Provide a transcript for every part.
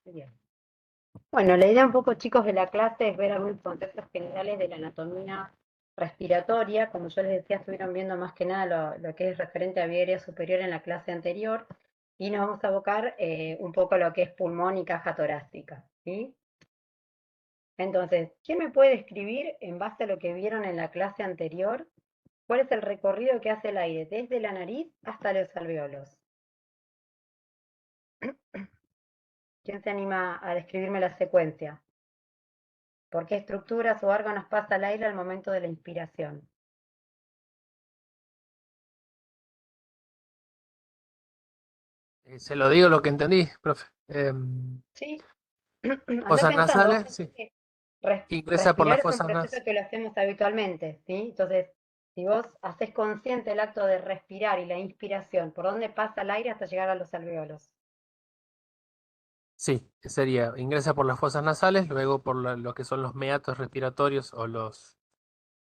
Bien. Bueno, la idea un poco, chicos, de la clase es ver algunos conceptos generales de la anatomía respiratoria. Como yo les decía, estuvieron viendo más que nada lo que es referente a vía aérea superior en la clase anterior, y nos vamos a abocar un poco a lo que es pulmón y caja torácica, ¿sí? Entonces, ¿quién me puede describir, en base a lo que vieron en la clase anterior, cuál es el recorrido que hace el aire desde la nariz hasta los alveolos? ¿Quién se anima a describirme la secuencia? ¿Por qué estructuras o órganos pasa el aire al momento de la inspiración? Se lo digo lo que entendí, profe. ¿Sí? Anda Fosas pensando, vos nasales, pensás sí. que Ingresa por las respirar es un fosas proceso nasales. que lo hacemos habitualmente, ¿sí? Entonces, si vos haces consciente el acto de respirar y la inspiración, ¿por dónde pasa el aire hasta llegar a los alveolos? Sí, sería, ingresa por las fosas nasales, luego por lo que son los meatos respiratorios o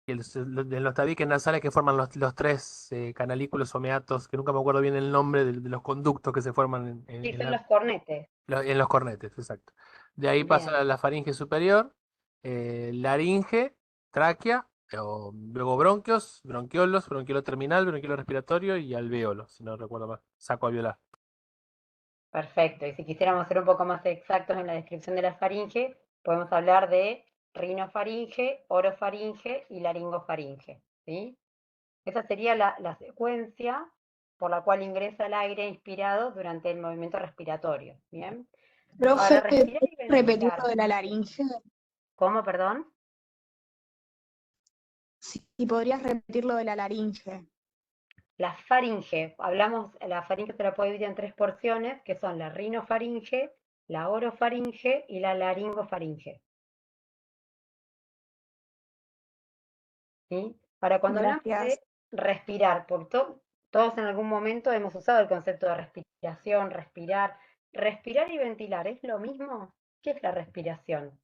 de los tabiques nasales que forman los tres canalículos o meatos, que nunca me acuerdo bien el nombre de los conductos que se forman Sí, son los cornetes. en los cornetes, exacto. De ahí pasa Bien, a la faringe superior, laringe, tráquea, luego bronquios, bronquiolos, bronquiolo terminal, bronquiolo respiratorio y alvéolo, si no recuerdo mal, saco alveolar. perfecto. Y si quisiéramos ser un poco más exactos en la descripción de la faringe, podemos hablar de rinofaringe, orofaringe y laringofaringe, ¿sí? Esa sería la secuencia por la cual ingresa el aire inspirado durante el movimiento respiratorio. ¿Bien? Para Profe, respirar ¿puedes y repetir lo ventilar. de la laringe? ¿Cómo, perdón? Si podrías repetir lo de la laringe. La faringe. Hablamos, la faringe se la puede dividir en tres porciones, que son la rinofaringe, la orofaringe y la laringofaringe. ¿Sí? Para cuando hablamos Gracias. de respirar, todos en algún momento hemos usado el concepto de respiración, respirar. Respirar y ventilar, ¿es lo mismo? ¿Qué es la respiración?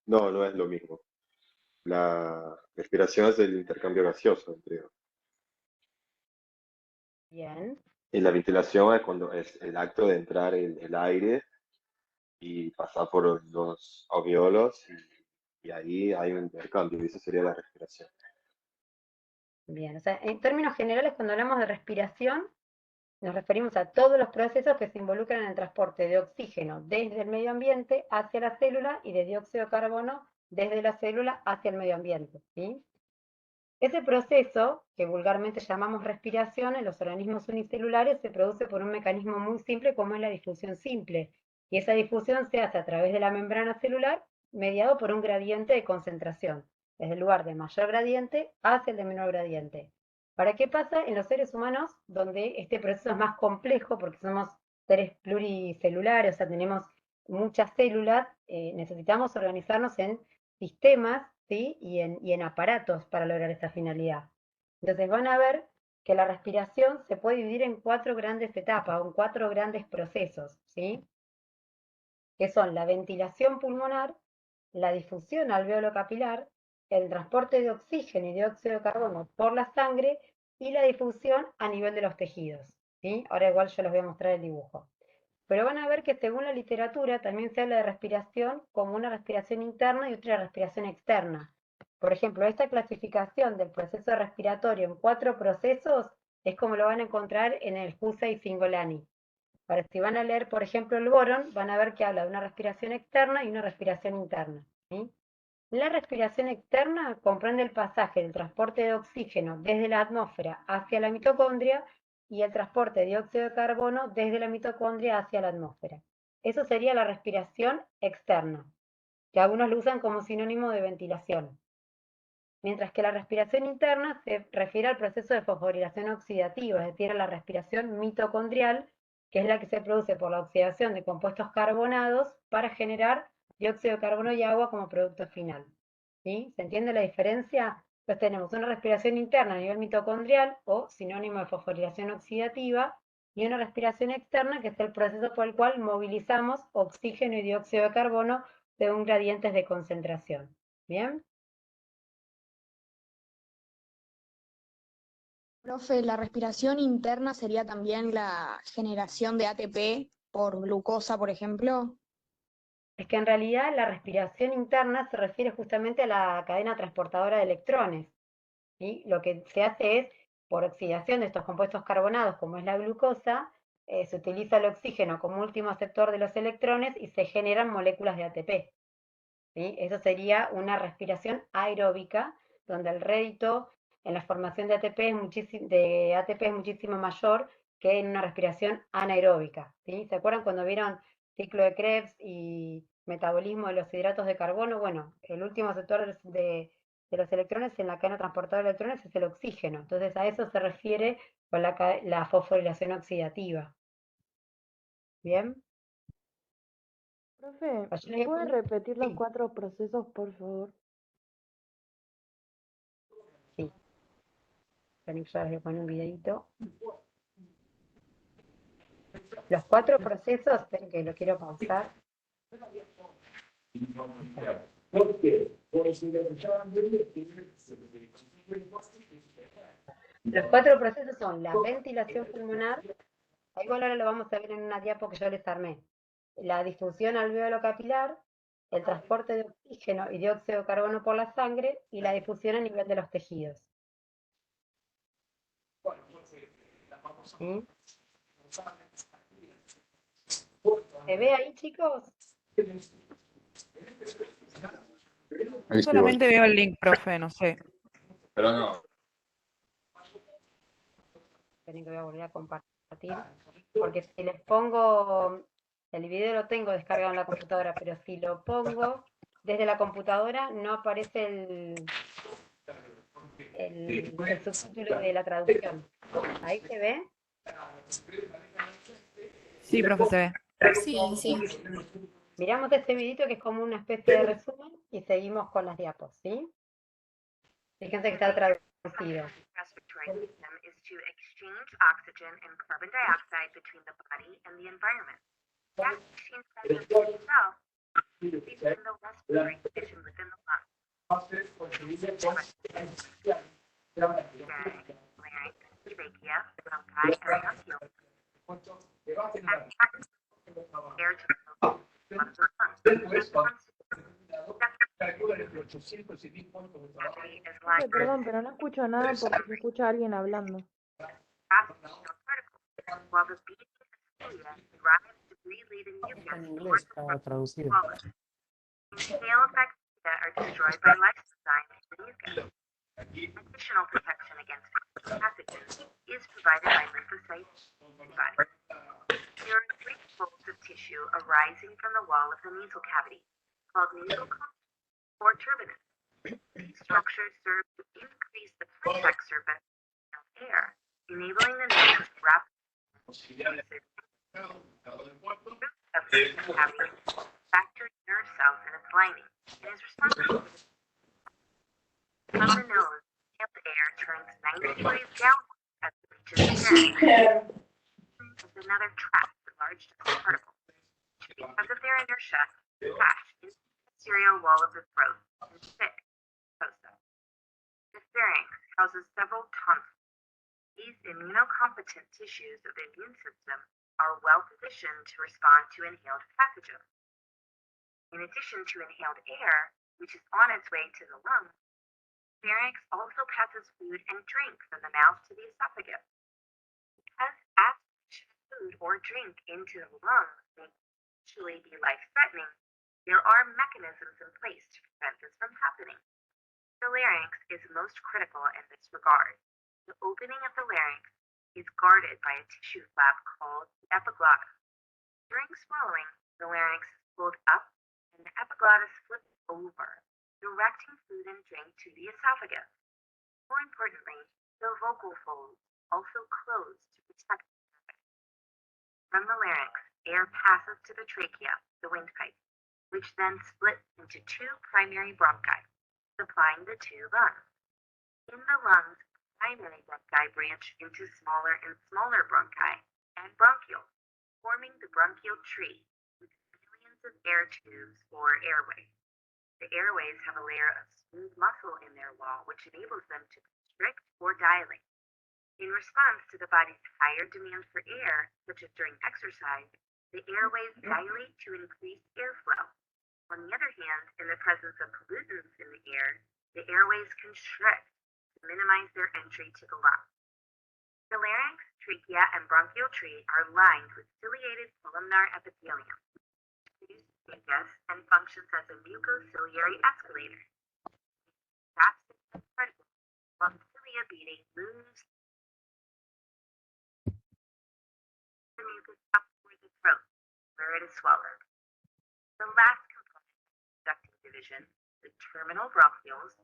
No, no es lo mismo. La respiración es el intercambio gaseoso entre. Bien, Y la ventilación es cuando es el acto de entrar el aire y pasar por los alveolos y ahí hay un intercambio y eso sería la respiración. bien. O sea, en términos generales, cuando hablamos de respiración, nos referimos a todos los procesos que se involucran en el transporte de oxígeno desde el medio ambiente hacia la célula y de dióxido de carbono desde la célula hacia el medio ambiente, ¿sí? Ese proceso, que vulgarmente llamamos respiración, en los organismos unicelulares se produce por un mecanismo muy simple como es la difusión simple, y esa difusión se hace a través de la membrana celular mediado por un gradiente de concentración, desde el lugar de mayor gradiente hacia el de menor gradiente. ¿Para qué pasa en los seres humanos, donde este proceso es más complejo porque somos seres pluricelulares, o sea, tenemos muchas células, necesitamos organizarnos en sistemas, ¿sí? Y en aparatos para lograr esa finalidad. Entonces van a ver que la respiración se puede dividir en cuatro grandes etapas, o en cuatro grandes procesos, ¿sí? Que son la ventilación pulmonar, la difusión alveolo-capilar, el transporte de oxígeno y dióxido de carbono por la sangre y la difusión a nivel de los tejidos, ¿sí? Ahora igual yo les voy a mostrar el dibujo. Pero van a ver que según la literatura también se habla de respiración como una respiración interna y otra respiración externa. Por ejemplo, esta clasificación del proceso respiratorio en cuatro procesos es como lo van a encontrar en el Husa y Cingolani. Ahora, si van a leer, por ejemplo, el Boron, van a ver que habla de una respiración externa y una respiración interna, ¿sí? La respiración externa comprende el pasaje del transporte de oxígeno desde la atmósfera hacia la mitocondria y el transporte de dióxido de carbono desde la mitocondria hacia la atmósfera. Eso sería la respiración externa, que algunos lo usan como sinónimo de ventilación. Mientras que la respiración interna se refiere al proceso de fosforilación oxidativa, es decir, a la respiración mitocondrial, que es la que se produce por la oxidación de compuestos carbonados para generar dióxido de carbono y agua como producto final. ¿Sí? ¿Se entiende la diferencia? Pues tenemos una respiración interna a nivel mitocondrial o sinónimo de fosforilación oxidativa y una respiración externa que es el proceso por el cual movilizamos oxígeno y dióxido de carbono según gradientes de concentración. ¿Bien? Profe, la respiración interna sería también la generación de ATP por glucosa, por ejemplo. Es que en realidad la respiración interna se refiere justamente a la cadena transportadora de electrones. ¿Sí? Lo que se hace es, por oxidación de estos compuestos carbonados, como es la glucosa, se utiliza el oxígeno como último aceptor de los electrones y se generan moléculas de ATP. ¿Sí? Eso sería una respiración aeróbica, donde el rédito en la formación de ATP es muchísimo mayor que en una respiración anaeróbica. ¿Sí? ¿Se acuerdan cuando vieron ciclo de Krebs y metabolismo de los hidratos de carbono? Bueno, el último aceptor de los electrones en la cadena transportadora de electrones es el oxígeno. Entonces a eso se refiere con la fosforilación oxidativa. ¿Bien? Profe, Allí ¿me les voy a puede poner- repetir los Sí, 4 procesos, por favor? sí. Ya les voy a poner un videito. Los 4 procesos, esperen que lo quiero pausar. Los 4 procesos son la ventilación pulmonar, igual ahora lo vamos a ver en una diapo que yo les armé, la difusión alveolo capilar, el transporte de oxígeno y dióxido de carbono por la sangre y la difusión a nivel de los tejidos. ¿Sí? ¿Se ve ahí, chicos? Yo solamente veo el link, profe, no sé. Pero no. Esperen que voy a volver a compartir, porque si les pongo, el video lo tengo descargado en la computadora, pero si lo pongo desde la computadora no aparece el subtítulo de la traducción. ¿Ahí se ve? Sí, profe, se ve. Sí, sí. Miramos este videito que es como una especie de resumen y seguimos con las diapos, ¿sí? Fíjense que está traducido. Respiratory system is to exchange oxygen and carbon dioxide between the body and the environment. That exchange process itself leads in the respiratory condition within the lungs. Larynx, trachea, bronchi, and bronchiole. Air to the lungs. Profe, perdón, pero no escucho nada porque se escucha a alguien hablando. While the beating cilia drives debris-laden mucus En inglés towards the está front traducido. swallow. Inhaled bacteria are destroyed by lysozyme in the mucus. Additional protection against pathogens is provided by lymphocytes antibodies. There are 3 folds of tissue arising from the wall of the nasal cavity, called nasal convolution or turbinate. These structures serve to increase the contact surface of air, enabling the nose to rapidly of the nasal cavity factors nerve cells in its lining and is responsible for from the nose, inhaled air turns 90 degrees downward as it reaches the larynx. Is another trap for large dust particles, which because of their inertia, crash into the posterior wall of the throat and thick mucosa. The pharynx houses several tonsils. These immunocompetent tissues of the immune system are well positioned to respond to inhaled pathogens. In addition to inhaled air, which is on its way to the lungs, pharynx also passes food and drink from the mouth to the esophagus. Because aspiration of food or drink into the lungs may potentially be life-threatening, there are mechanisms in place to prevent this from happening. The larynx is most critical in this regard. The opening of the larynx is guarded by a tissue flap called the epiglottis. During swallowing, the larynx is pulled up and the epiglottis flips over, directing food and drink to the esophagus. More importantly, the vocal folds also close to protect the larynx. From the larynx, air passes to the trachea, the windpipe, which then splits into 2 primary bronchi, supplying the 2 lungs. In the lungs, primary bronchi branch into smaller and smaller bronchi and bronchioles, forming the bronchial tree with millions of air tubes or airways. The airways have a layer of smooth muscle in their wall, which enables them to constrict or dilate. In response to the body's higher demand for air, such as during exercise, the airways dilate to increase airflow. On the other hand, in the presence of pollutants in the air, the airways constrict to minimize their entry to the lungs. The larynx, trachea, and bronchial tree are lined with ciliated columnar epithelium, which produces mucus and functions as a mucociliary escalator. While the cilia beating moves the mucus up toward the throat, where it is swallowed. The last component of the conducting division, the terminal bronchioles,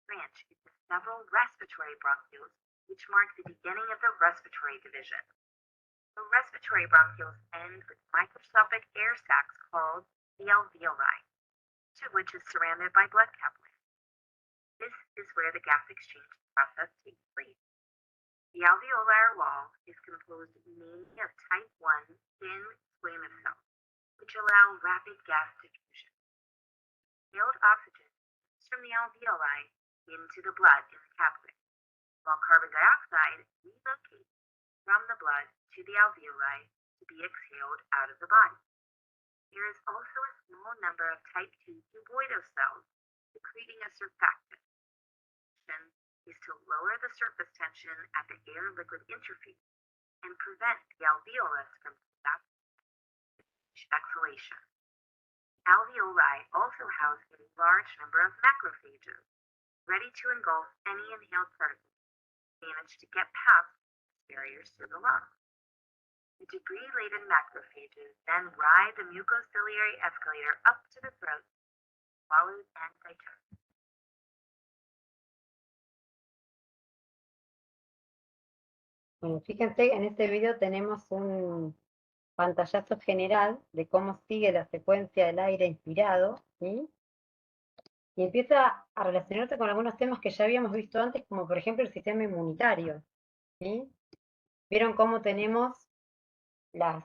branch into several respiratory bronchioles, which mark the beginning of the respiratory division. The respiratory bronchioles end with microscopic air sacs called the alveoli, each of which is surrounded by blood capillaries. This is where the gas exchange process takes place. The alveolar wall is composed mainly of type 1 thin squamous cells, which allow rapid gas diffusion. Inhaled oxygen moves from the alveoli into the blood in the capillary, while carbon dioxide relocates from the blood to the alveoli to be exhaled out of the body. There is also a small number of type 2 cuboidal cells secreting a surfactant. Is to lower the surface tension at the air-liquid interface and prevent the alveolus from exhalation. Alveoli also house a large number of macrophages, ready to engulf any inhaled particles that manage to get past barriers to the lungs. The debris-laden macrophages then ride the mucociliary escalator up to the throat, swallowed and digested. Bueno, fíjense, en este video tenemos un pantallazo general de cómo sigue la secuencia del aire inspirado, ¿sí? Y empieza a relacionarse con algunos temas que ya habíamos visto antes, como por ejemplo el sistema inmunitario, ¿sí? Vieron cómo tenemos las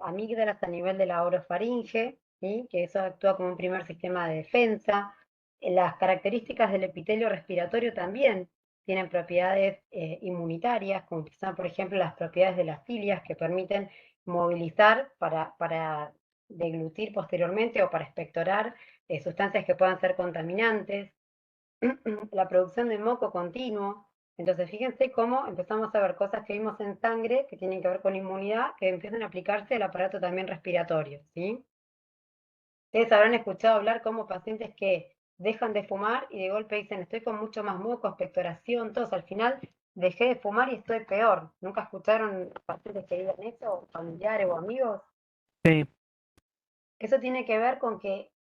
amígdalas a nivel de la orofaringe, ¿sí? Que eso actúa como un primer sistema de defensa. Las características del epitelio respiratorio también tienen propiedades inmunitarias, como son, por ejemplo, las propiedades de las cilias que permiten movilizar para deglutir posteriormente o para expectorar sustancias que puedan ser contaminantes. La producción de moco continuo. Entonces, fíjense cómo empezamos a ver cosas que vimos en sangre que tienen que ver con inmunidad, que empiezan a aplicarse al aparato también respiratorio, ¿sí? Ustedes habrán escuchado hablar como pacientes que dejan de fumar y de golpe dicen, estoy con mucho más moco, expectoración, todos. Al final, dejé de fumar y estoy peor. ¿Nunca escucharon pacientes que digan eso, familiares o amigos? Sí. Eso tiene que ver con que,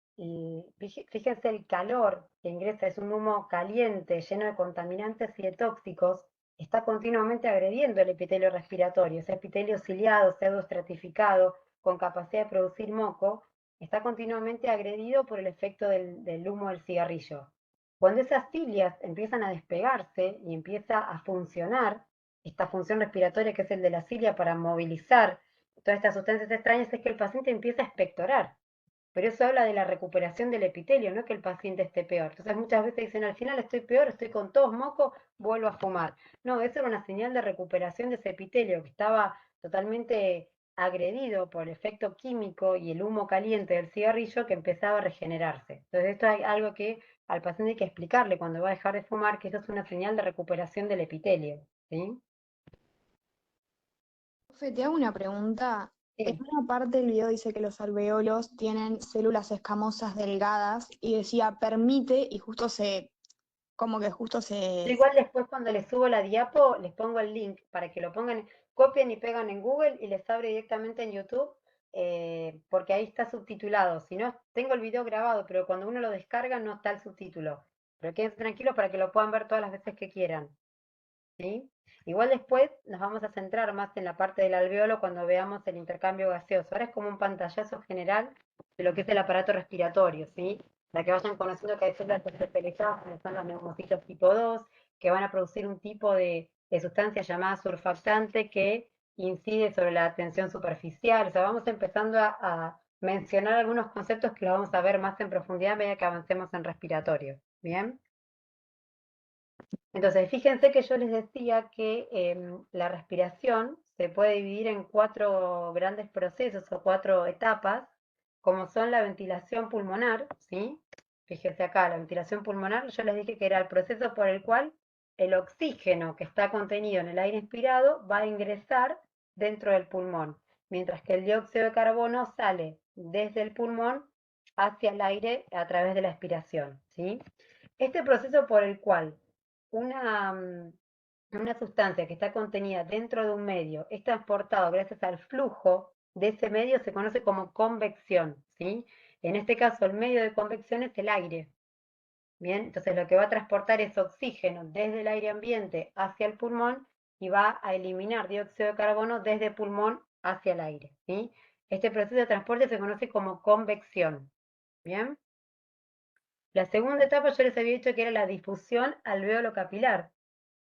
fíjense, el calor que ingresa es un humo caliente, lleno de contaminantes y de tóxicos, está continuamente agrediendo el epitelio respiratorio. Ese epitelio ciliado, pseudoestratificado, con capacidad de producir moco, está continuamente agredido por el efecto del humo del cigarrillo. Cuando esas cilias empiezan a despegarse y empieza a funcionar, esta función respiratoria que es el de la cilia para movilizar todas estas sustancias extrañas, es que el paciente empieza a expectorar. Pero eso habla de la recuperación del epitelio, no que el paciente esté peor. Entonces muchas veces dicen, al final estoy peor, estoy con tos, moco, vuelvo a fumar. No, eso era una señal de recuperación de ese epitelio que estaba totalmente agredido por el efecto químico y el humo caliente del cigarrillo, que empezaba a regenerarse. Entonces esto es algo que al paciente hay que explicarle cuando va a dejar de fumar, que eso es una señal de recuperación del epitelio, ¿sí? Profe, te hago una pregunta. Sí. En una parte del video dice que los alveolos tienen células escamosas delgadas y decía permite y justo se... Igual después cuando les subo la diapo, les pongo el link para que lo pongan, copien y pegan en Google y les abre directamente en YouTube, porque ahí está subtitulado. Si no, tengo el video grabado, pero cuando uno lo descarga no está el subtítulo. Pero quédense tranquilos para que lo puedan ver todas las veces que quieran, ¿sí? Igual después nos vamos a centrar más en la parte del alveolo cuando veamos el intercambio gaseoso. Ahora es como un pantallazo general de lo que es el aparato respiratorio, ¿sí? Para que vayan conociendo que hay células especializadas, como son los neumocitos tipo 2, que van a producir un tipo de sustancia llamada surfactante que incide sobre la tensión superficial. O sea, vamos empezando a mencionar algunos conceptos que lo vamos a ver más en profundidad a medida que avancemos en respiratorio. ¿Bien? Entonces, fíjense que yo les decía que la respiración se puede dividir en 4 grandes procesos o 4 etapas, como son la ventilación pulmonar, ¿sí? Fíjense acá, la ventilación pulmonar, yo les dije que era el proceso por el cual el oxígeno que está contenido en el aire inspirado va a ingresar dentro del pulmón, mientras que el dióxido de carbono sale desde el pulmón hacia el aire a través de la expiración, ¿sí? Este proceso por el cual una, una sustancia que está contenida dentro de un medio es transportado gracias al flujo de ese medio se conoce como convección, ¿sí? En este caso, el medio de convección es el aire. Bien, entonces lo que va a transportar es oxígeno desde el aire ambiente hacia el pulmón y va a eliminar dióxido de carbono desde el pulmón hacia el aire, ¿sí? Este proceso de transporte se conoce como convección. Bien. La segunda etapa yo les había dicho que era la difusión alveolo capilar.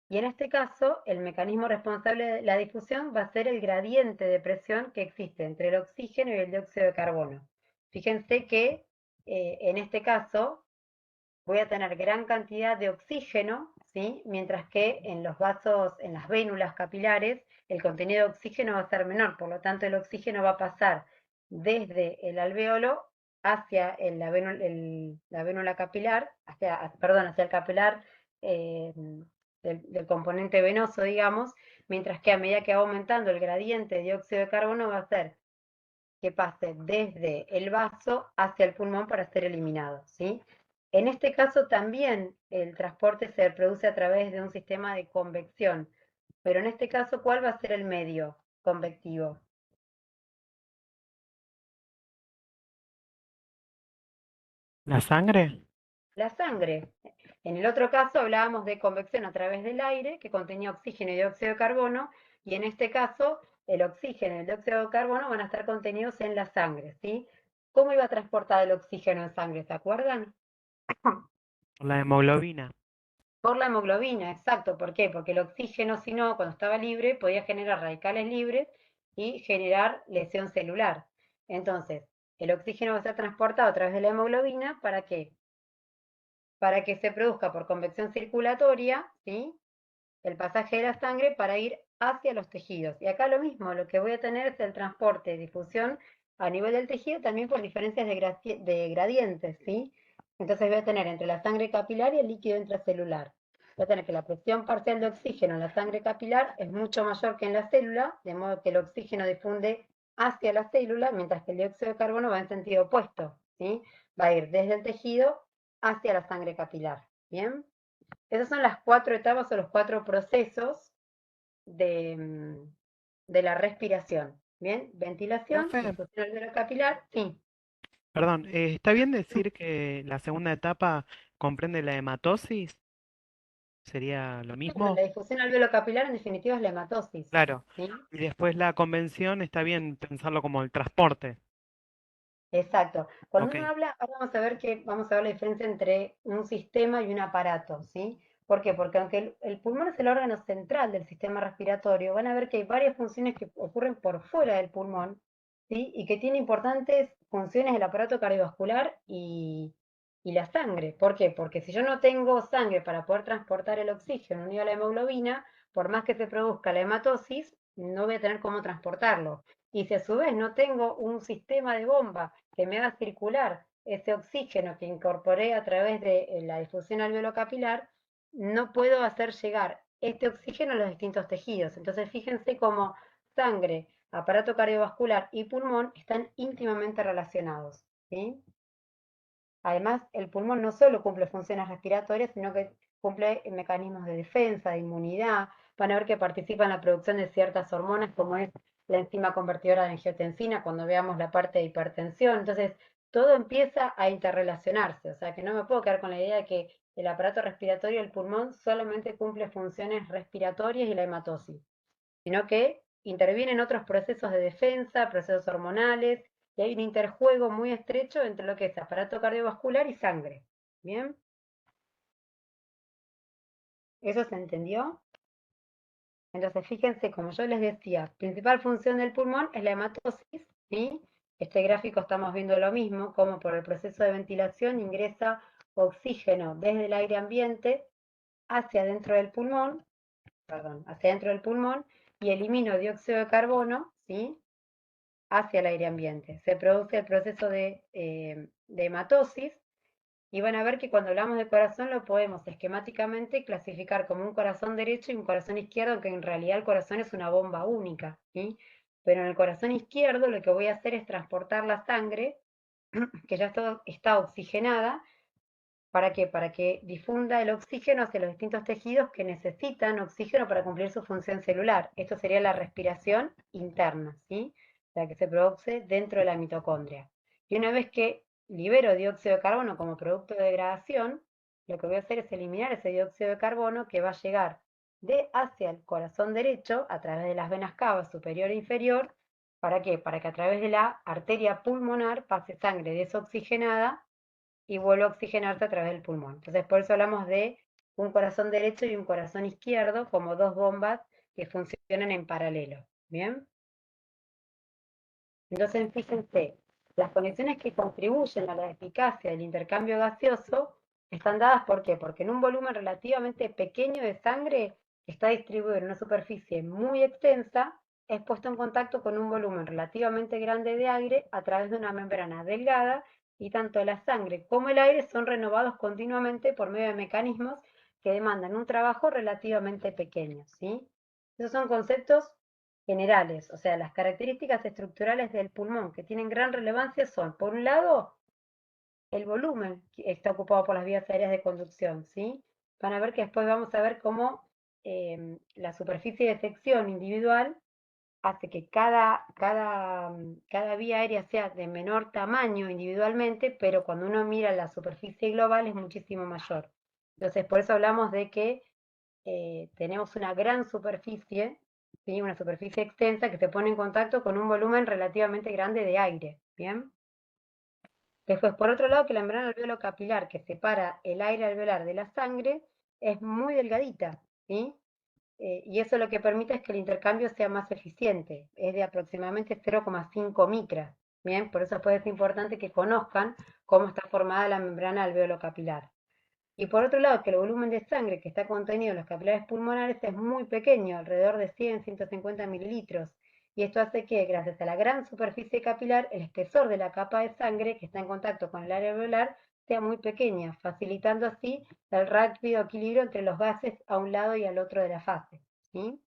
Y en este caso, el mecanismo responsable de la difusión va a ser el gradiente de presión que existe entre el oxígeno y el dióxido de carbono. Fíjense que en este caso voy a tener gran cantidad de oxígeno, ¿sí? Mientras que en los vasos, en las vénulas capilares, el contenido de oxígeno va a ser menor, por lo tanto el oxígeno va a pasar desde el alveolo hacia la vénula capilar, hacia el capilar del componente venoso, digamos, mientras que a medida que va aumentando el gradiente de dióxido de carbono va a hacer que pase desde el vaso hacia el pulmón para ser eliminado, ¿sí? En este caso también el transporte se produce a través de un sistema de convección, pero en este caso, ¿cuál va a ser el medio convectivo? ¿La sangre? La sangre. En el otro caso hablábamos de convección a través del aire, que contenía oxígeno y dióxido de carbono, y en este caso el oxígeno y el dióxido de carbono van a estar contenidos en la sangre, ¿sí? ¿Cómo iba a transportar el oxígeno en sangre? ¿Se acuerdan? La hemoglobina. Por la hemoglobina, exacto. ¿Por qué? Porque el oxígeno, si no, cuando estaba libre, podía generar radicales libres y generar lesión celular. Entonces, el oxígeno va a ser transportado a través de la hemoglobina, ¿para qué? Para que se produzca por convección circulatoria, ¿sí? El pasaje de la sangre para ir hacia los tejidos. Y acá lo mismo, lo que voy a tener es el transporte, difusión a nivel del tejido, también por diferencias de gradientes, ¿sí? Entonces voy a tener entre la sangre capilar y el líquido intracelular. Voy a tener que la presión parcial de oxígeno en la sangre capilar es mucho mayor que en la célula, de modo que el oxígeno difunde hacia la célula, mientras que el dióxido de carbono va en sentido opuesto, ¿sí? Va a ir desde el tejido hacia la sangre capilar, ¿bien? Esas son las 4 etapas o los 4 procesos de, de la respiración. Bien, ventilación, Profe, difusión alveolo-capilar, sí. perdón, ¿está bien decir que la segunda etapa comprende la hematosis? ¿Sería lo Bueno, la mismo? difusión alveolo-capilar en definitiva es la hematosis, Claro. ¿sí? Y después la convención, está bien pensarlo como el transporte. Exacto. Cuando Ok. uno habla, ahora vamos a ver la diferencia entre un sistema y un aparato, ¿sí? ¿Por qué? Porque aunque el pulmón es el órgano central del sistema respiratorio, van a ver que hay varias funciones que ocurren por fuera del pulmón, ¿sí? Y que tiene importantes funciones el aparato cardiovascular y la sangre. ¿Por qué? Porque si yo no tengo sangre para poder transportar el oxígeno unido a la hemoglobina, por más que se produzca la hematosis, no voy a tener cómo transportarlo. Y si a su vez no tengo un sistema de bomba que me haga circular ese oxígeno que incorporé a través de la difusión alveolo-capilar, no puedo hacer llegar este oxígeno a los distintos tejidos. Entonces, fíjense cómo sangre, aparato cardiovascular y pulmón están íntimamente relacionados, ¿sí? Además, el pulmón no solo cumple funciones respiratorias, sino que cumple mecanismos de defensa, de inmunidad. Van a ver que participa en la producción de ciertas hormonas, como es la enzima convertidora de angiotensina, cuando veamos la parte de hipertensión. Entonces, todo empieza a interrelacionarse. O sea, que no me puedo quedar con la idea de que el aparato respiratorio del pulmón solamente cumple funciones respiratorias y la hematosis, sino que intervienen otros procesos de defensa, procesos hormonales, y hay un interjuego muy estrecho entre lo que es aparato cardiovascular y sangre. ¿Bien? ¿Eso se entendió? Entonces, fíjense, como yo les decía, principal función del pulmón es la hematosis, ¿sí? Este gráfico estamos viendo lo mismo, como por el proceso de ventilación ingresa oxígeno desde el aire ambiente hacia adentro del pulmón, y elimino dióxido de carbono, ¿sí?, hacia el aire ambiente. Se produce el proceso de hematosis, y van a ver que cuando hablamos de corazón lo podemos esquemáticamente clasificar como un corazón derecho y un corazón izquierdo, aunque en realidad el corazón es una bomba única, ¿sí? Pero en el corazón izquierdo lo que voy a hacer es transportar la sangre, que ya está oxigenada. ¿Para qué? Para que difunda el oxígeno hacia los distintos tejidos que necesitan oxígeno para cumplir su función celular. Esto sería la respiración interna, ¿sí?, la que se produce dentro de la mitocondria. Y una vez que libero dióxido de carbono como producto de degradación, lo que voy a hacer es eliminar ese dióxido de carbono que va a llegar hacia el corazón derecho a través de las venas cavas superior e inferior. ¿Para qué? Para que a través de la arteria pulmonar pase sangre desoxigenada y vuelve a oxigenarse a través del pulmón. Entonces, por eso hablamos de un corazón derecho y un corazón izquierdo como dos bombas que funcionan en paralelo. ¿Bien? Entonces, fíjense, las condiciones que contribuyen a la eficacia del intercambio gaseoso están dadas, ¿por qué? Porque en un volumen relativamente pequeño de sangre que está distribuido en una superficie muy extensa, es puesto en contacto con un volumen relativamente grande de aire a través de una membrana delgada, y tanto la sangre como el aire son renovados continuamente por medio de mecanismos que demandan un trabajo relativamente pequeño, ¿sí? Esos son conceptos generales. O sea, las características estructurales del pulmón que tienen gran relevancia son, por un lado, el volumen que está ocupado por las vías aéreas de conducción, ¿sí? Van a ver que después vamos a ver cómo la superficie de sección individual hace que cada vía aérea sea de menor tamaño individualmente, pero cuando uno mira la superficie global es muchísimo mayor. Entonces, por eso hablamos de que tenemos una gran superficie, ¿sí?, una superficie extensa que se pone en contacto con un volumen relativamente grande de aire. ¿Bien? Después, por otro lado, que la membrana alveolo-capilar que separa el aire alveolar de la sangre es muy delgadita, ¿sí? Y eso lo que permite es que el intercambio sea más eficiente, es de aproximadamente 0,5 micras. Bien, por eso después es importante que conozcan cómo está formada la membrana alveolo-capilar. Y por otro lado, que el volumen de sangre que está contenido en los capilares pulmonares es muy pequeño, alrededor de 100-150 mililitros. Y esto hace que, gracias a la gran superficie capilar, el espesor de la capa de sangre que está en contacto con el área alveolar sea muy pequeña, facilitando así el rápido equilibrio entre los gases a un lado y al otro de la fase, ¿sí?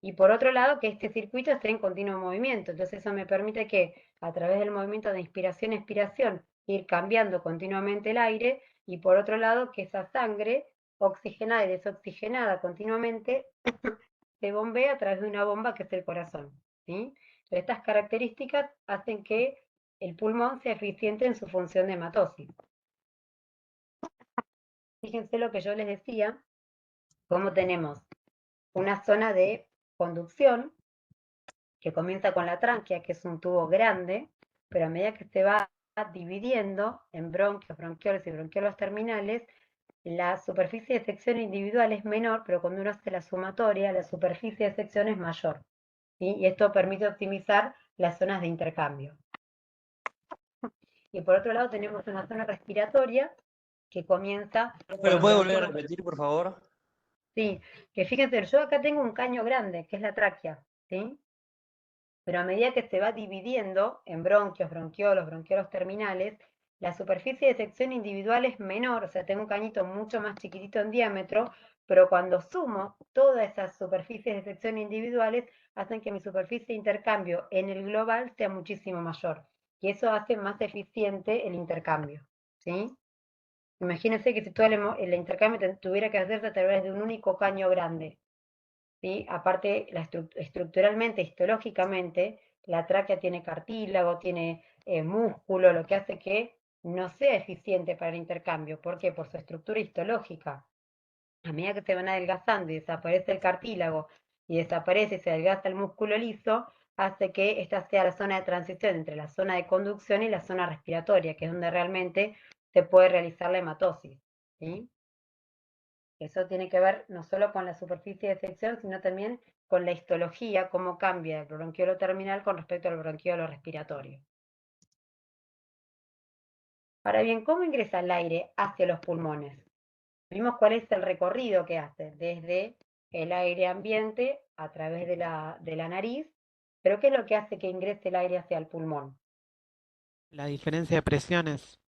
Y por otro lado, que este circuito esté en continuo movimiento. Entonces eso me permite que, a través del movimiento de inspiración-expiración, ir cambiando continuamente el aire, y por otro lado, que esa sangre, oxigenada y desoxigenada continuamente, se bombea a través de una bomba que es el corazón, ¿sí? Estas características hacen que el pulmón sea eficiente en su función de hematosis. Fíjense lo que yo les decía, cómo tenemos una zona de conducción que comienza con la tráquea, que es un tubo grande, pero a medida que se va dividiendo en bronquios, bronquiolos y bronquiolos terminales, la superficie de sección individual es menor, pero cuando uno hace la sumatoria, la superficie de sección es mayor, ¿sí? Y esto permite optimizar las zonas de intercambio. Y por otro lado tenemos una zona respiratoria que comienza... ¿Pero puede volver a repetir, por favor? Sí, que fíjense, yo acá tengo un caño grande, que es la tráquea, ¿sí? Pero a medida que se va dividiendo en bronquios, bronquiolos terminales, la superficie de sección individual es menor, o sea, tengo un cañito mucho más chiquitito en diámetro, pero cuando sumo todas esas superficies de sección individuales, hacen que mi superficie de intercambio en el global sea muchísimo mayor, y eso hace más eficiente el intercambio, ¿sí? Imagínense que si todo el intercambio tuviera que hacerse a través de un único caño grande, ¿sí? Aparte, estructuralmente, histológicamente, la tráquea tiene cartílago, tiene músculo, lo que hace que no sea eficiente para el intercambio. ¿Por qué? Por su estructura histológica. A medida que se van adelgazando y desaparece el cartílago y desaparece y se adelgaza el músculo liso, hace que esta sea la zona de transición entre la zona de conducción y la zona respiratoria, que es donde realmente se puede realizar la hematosis, ¿sí? Eso tiene que ver no solo con la superficie de sección, sino también con la histología, cómo cambia el bronquiolo terminal con respecto al bronquiolo respiratorio. Ahora bien, ¿cómo ingresa el aire hacia los pulmones? Vimos cuál es el recorrido que hace desde el aire ambiente a través de la nariz, pero ¿qué es lo que hace que ingrese el aire hacia el pulmón? La diferencia de presiones.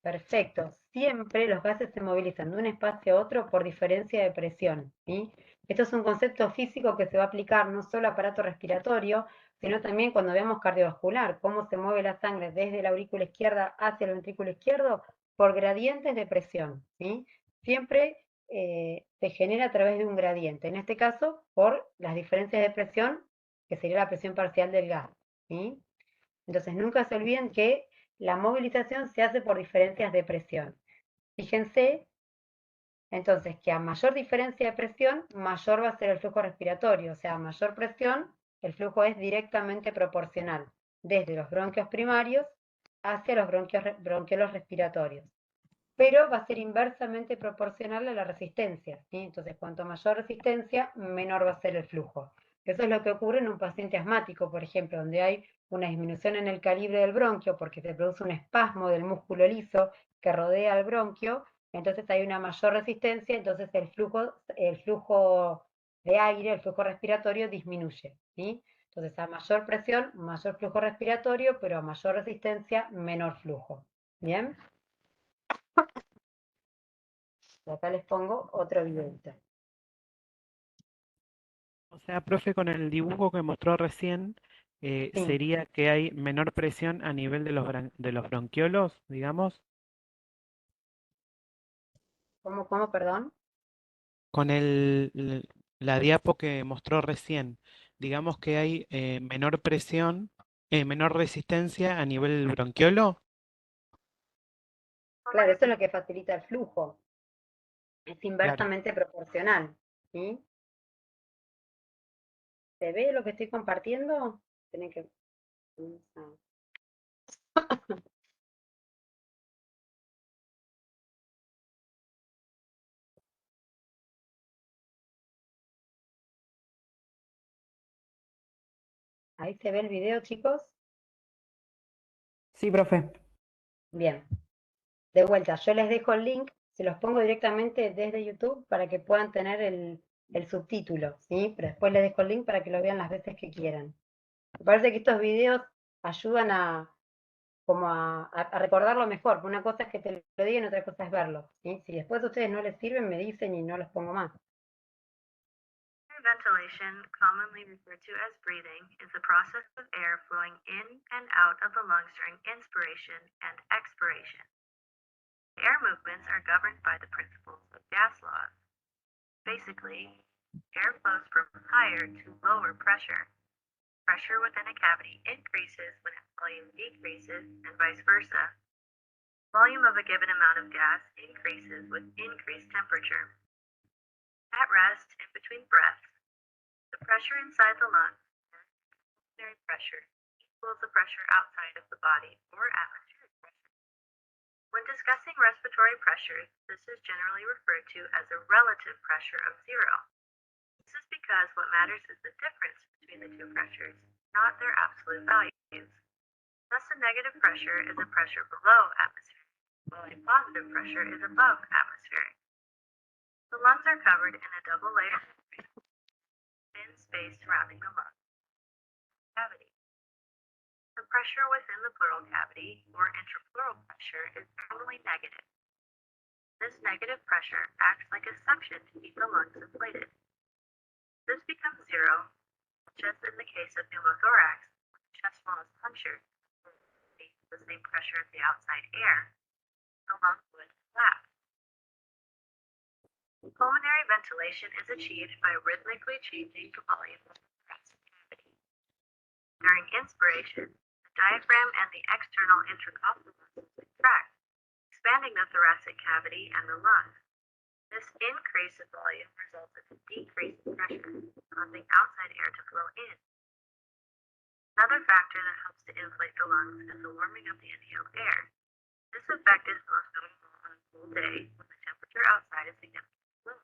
Perfecto. Siempre los gases se movilizan de un espacio a otro por diferencia de presión, ¿sí? Esto es un concepto físico que se va a aplicar no solo al aparato respiratorio, sino también cuando veamos cardiovascular, cómo se mueve la sangre desde la aurícula izquierda hacia el ventrículo izquierdo por gradientes de presión, ¿sí? Siempre se genera a través de un gradiente, en este caso por las diferencias de presión, que sería la presión parcial del gas, ¿sí? Entonces nunca se olviden que la movilización se hace por diferencias de presión. Fíjense, entonces, que a mayor diferencia de presión, mayor va a ser el flujo respiratorio. O sea, a mayor presión, el flujo es directamente proporcional, desde los bronquios primarios hacia los bronquiolos respiratorios. Pero va a ser inversamente proporcional a la resistencia, ¿sí? Entonces, cuanto mayor resistencia, menor va a ser el flujo. Eso es lo que ocurre en un paciente asmático, por ejemplo, donde hay una disminución en el calibre del bronquio porque se produce un espasmo del músculo liso que rodea al bronquio, entonces hay una mayor resistencia, entonces el flujo de aire, el flujo respiratorio disminuye, ¿sí? Entonces a mayor presión, mayor flujo respiratorio, pero a mayor resistencia, menor flujo. ¿Bien? Y acá les pongo otro videito. O sea, profe, con el dibujo que mostró recién, Sí. sería que hay menor presión a nivel de los bronquiolos, digamos. ¿Cómo, perdón? Con la diapo que mostró recién, digamos que hay menor presión, menor resistencia a nivel bronquiolo. Claro, eso es lo que facilita el flujo. Es Claro. inversamente proporcional, ¿sí? ¿Se ve lo que estoy compartiendo? Tienen que... ¿Ahí se ve el video, chicos? Sí, profe. Bien. De vuelta, yo les dejo el link, se los pongo directamente desde YouTube para que puedan tener el subtítulo, ¿sí? Pero después les dejo el link para que lo vean las veces que quieran. Me parece que estos videos ayudan a recordarlo mejor, porque una cosa es que te lo digan y otra cosa es verlo, ¿sí? Si después a ustedes no les sirven, me dicen y no los pongo más. Ventilation, commonly referred to as breathing, is the process of air flowing in and out of the lungs during inspiration and expiration. Air movements are governed by the principles of gas laws. Basically, air flows from higher to lower pressure. Pressure within a cavity increases when its volume decreases, and vice versa. Volume of a given amount of gas increases with increased temperature. At rest, in between breaths, the pressure inside the lungs, atmospheric pressure, equals the pressure outside of the body, or atmospheric pressure. When discussing respiratory pressures, this is generally referred to as a relative pressure of zero. This is because what matters is the difference between the two pressures, not their absolute values. Thus, a negative pressure is a pressure below atmospheric, while a positive pressure is above atmospheric. The lungs are covered in a double layer of thin space surrounding the lung cavity. The pressure within the pleural cavity, or intrapleural pressure, is normally negative. This negative pressure acts like a suction to keep the lungs inflated. This becomes zero, just in the case of pneumothorax, when the chest wall is punctured, the same pressure as the outside air, the lung would collapse. Pulmonary ventilation is achieved by rhythmically changing the volume of the thoracic cavity. During inspiration, the diaphragm and the external intercostal muscles contract, expanding the thoracic cavity and the lungs. This increase in volume results in a decrease in pressure, causing outside air to flow in. Another factor that helps to inflate the lungs is the warming of the inhaled air. This effect is most notable on a cool day when the temperature outside is significantly low.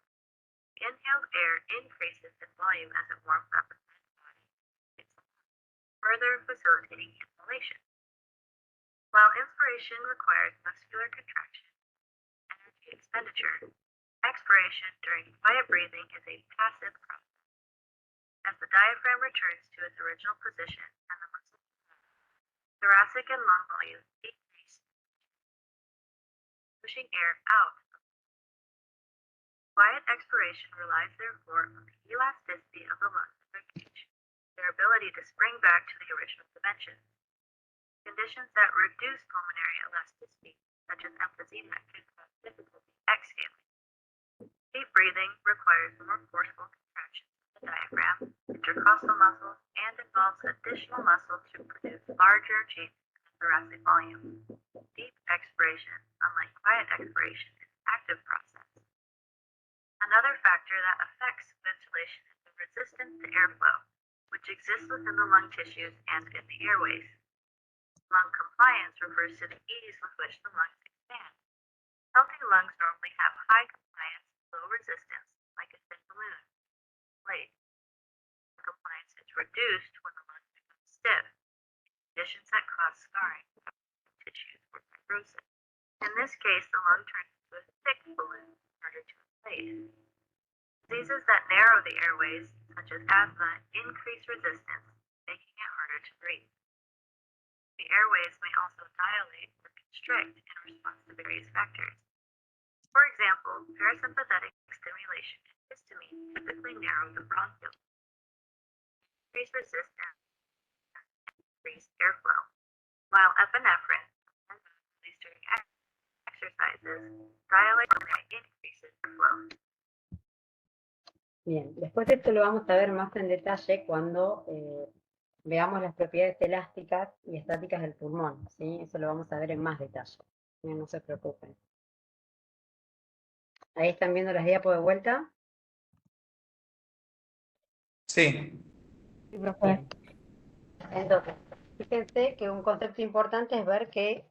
The inhaled air increases in volume as it warms up the body, further facilitating inhalation. While inspiration requires muscular contraction, energy expenditure, expiration during quiet breathing is a passive process. As the diaphragm returns to its original position and the muscle, thoracic and lung volumes decrease, pushing air out. Quiet expiration relies therefore on the elasticity of the lungs and their cage, their ability to spring back to the original dimensions. Conditions that reduce pulmonary elasticity, such as emphysema, can cause difficulty exhaling. Deep breathing requires more forceful contractions of the diaphragm, intercostal muscles, and involves additional muscle to produce larger changes in the thoracic volume. Deep expiration, unlike quiet expiration, is an active process. Another factor that affects ventilation is the resistance to airflow, which exists within the lung tissues and in the airways. Lung compliance refers to the ease with which the lungs expand. Healthy lungs normally have high compliance, low resistance, like a thin balloon. Late. Compliance is reduced when the lungs become stiff, conditions that cause scarring of tissues or fibrosis. In this case, the lung turns into a thick balloon harder to inflate. Diseases that narrow the airways, such as asthma, increase resistance, making it harder to breathe. The airways may also dilate or constrict in response to various factors. For example, parasympathetic stimulation and histamine typically narrow the bronchioles, increase resistance, and increase airflow, while epinephrine, released during exercises, dilates and increases airflow. Bien, después esto lo vamos a ver más en detalle cuando veamos las propiedades elásticas y estáticas del pulmón, ¿sí? Eso lo vamos a ver en más detalle, no se preocupen. ¿Ahí están viendo las diapos de vuelta? Sí. Bien. Entonces, fíjense que un concepto importante es ver que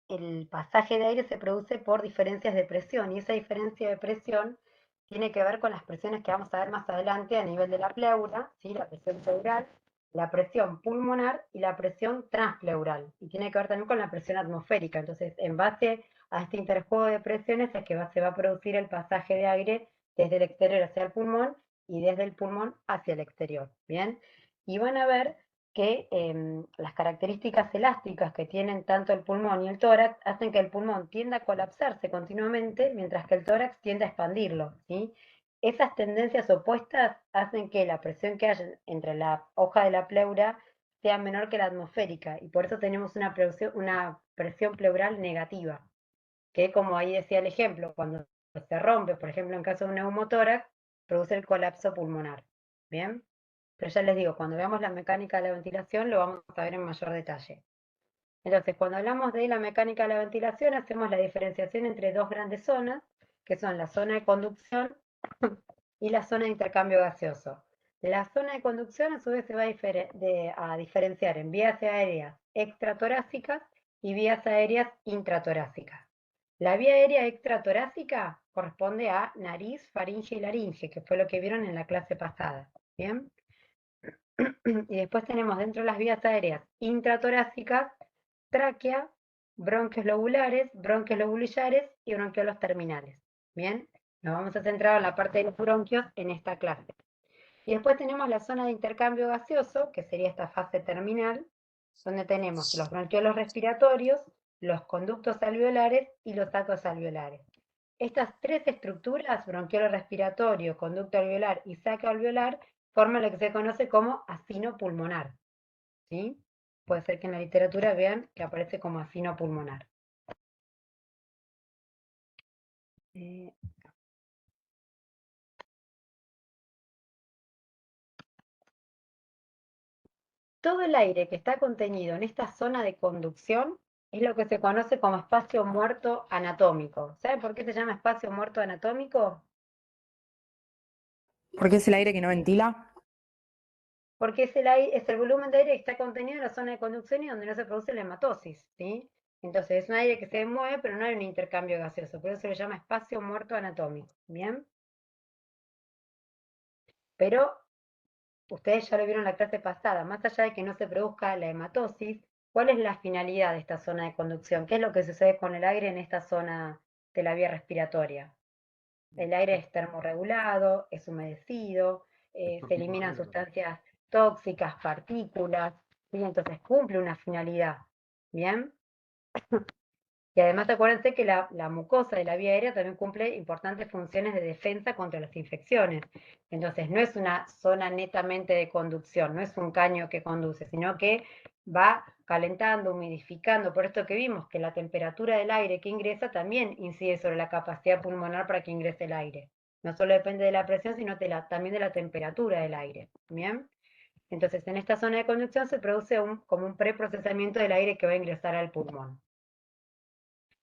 el pasaje de aire se produce por diferencias de presión, y esa diferencia de presión tiene que ver con las presiones que vamos a ver más adelante a nivel de la pleura, ¿sí? La presión pleural, la presión pulmonar y la presión transpleural, y tiene que ver también con la presión atmosférica. Entonces, en base a este interjuego de presiones es que se va a producir el pasaje de aire desde el exterior hacia el pulmón y desde el pulmón hacia el exterior, ¿bien? Y van a ver que las características elásticas que tienen tanto el pulmón y el tórax hacen que el pulmón tienda a colapsarse continuamente, mientras que el tórax tiende a expandirlo, ¿sí? Esas tendencias opuestas hacen que la presión que haya entre la hoja de la pleura sea menor que la atmosférica, y por eso tenemos una presión pleural negativa, que como ahí decía el ejemplo, cuando se rompe, por ejemplo en caso de un neumotórax, produce el colapso pulmonar, ¿bien? Pero ya les digo, cuando veamos la mecánica de la ventilación lo vamos a ver en mayor detalle. Entonces, cuando hablamos de la mecánica de la ventilación, hacemos la diferenciación entre dos grandes zonas, que son la zona de conducción y la zona de intercambio gaseoso. La zona de conducción a su vez se va a diferenciar en vías aéreas extratorácicas y vías aéreas intratorácicas. La vía aérea extratorácica corresponde a nariz, faringe y laringe, que fue lo que vieron en la clase pasada, ¿bien? Y después tenemos dentro de las vías aéreas intratorácicas, tráquea, bronquios lobulares, bronquios lobulillares y bronquiolos terminales. Bien, nos vamos a centrar en la parte de los bronquios en esta clase. Y después tenemos la zona de intercambio gaseoso, que sería esta fase terminal, donde tenemos los bronquiolos respiratorios, los conductos alveolares y los sacos alveolares. Estas tres estructuras, bronquiolo respiratorio, conducto alveolar y saco alveolar, forman lo que se conoce como acino pulmonar, ¿sí? Puede ser que en la literatura vean que aparece como acino pulmonar. Todo el aire que está contenido en esta zona de conducción es lo que se conoce como espacio muerto anatómico. ¿Saben por qué se llama espacio muerto anatómico? ¿Porque es el aire que no ventila? Porque es el volumen de aire que está contenido en la zona de conducción y donde no se produce la hematosis, ¿sí? Entonces es un aire que se mueve, pero no hay un intercambio gaseoso, por eso se le llama espacio muerto anatómico, ¿bien? Pero ustedes ya lo vieron en la clase pasada, más allá de que no se produzca la hematosis, ¿cuál es la finalidad de esta zona de conducción? ¿Qué es lo que sucede con el aire en esta zona de la vía respiratoria? El aire es termorregulado, es humedecido, se eliminan sustancias tóxicas, partículas, ¿sí? Entonces cumple una finalidad, ¿bien? Y además acuérdense que la mucosa de la vía aérea también cumple importantes funciones de defensa contra las infecciones. Entonces no es una zona netamente de conducción, no es un caño que conduce, sino que va calentando, humidificando. Por esto que vimos que la temperatura del aire que ingresa también incide sobre la capacidad pulmonar para que ingrese el aire. No solo depende de la presión, sino también de la temperatura del aire. ¿Bien? Entonces en esta zona de conducción se produce como un preprocesamiento del aire que va a ingresar al pulmón.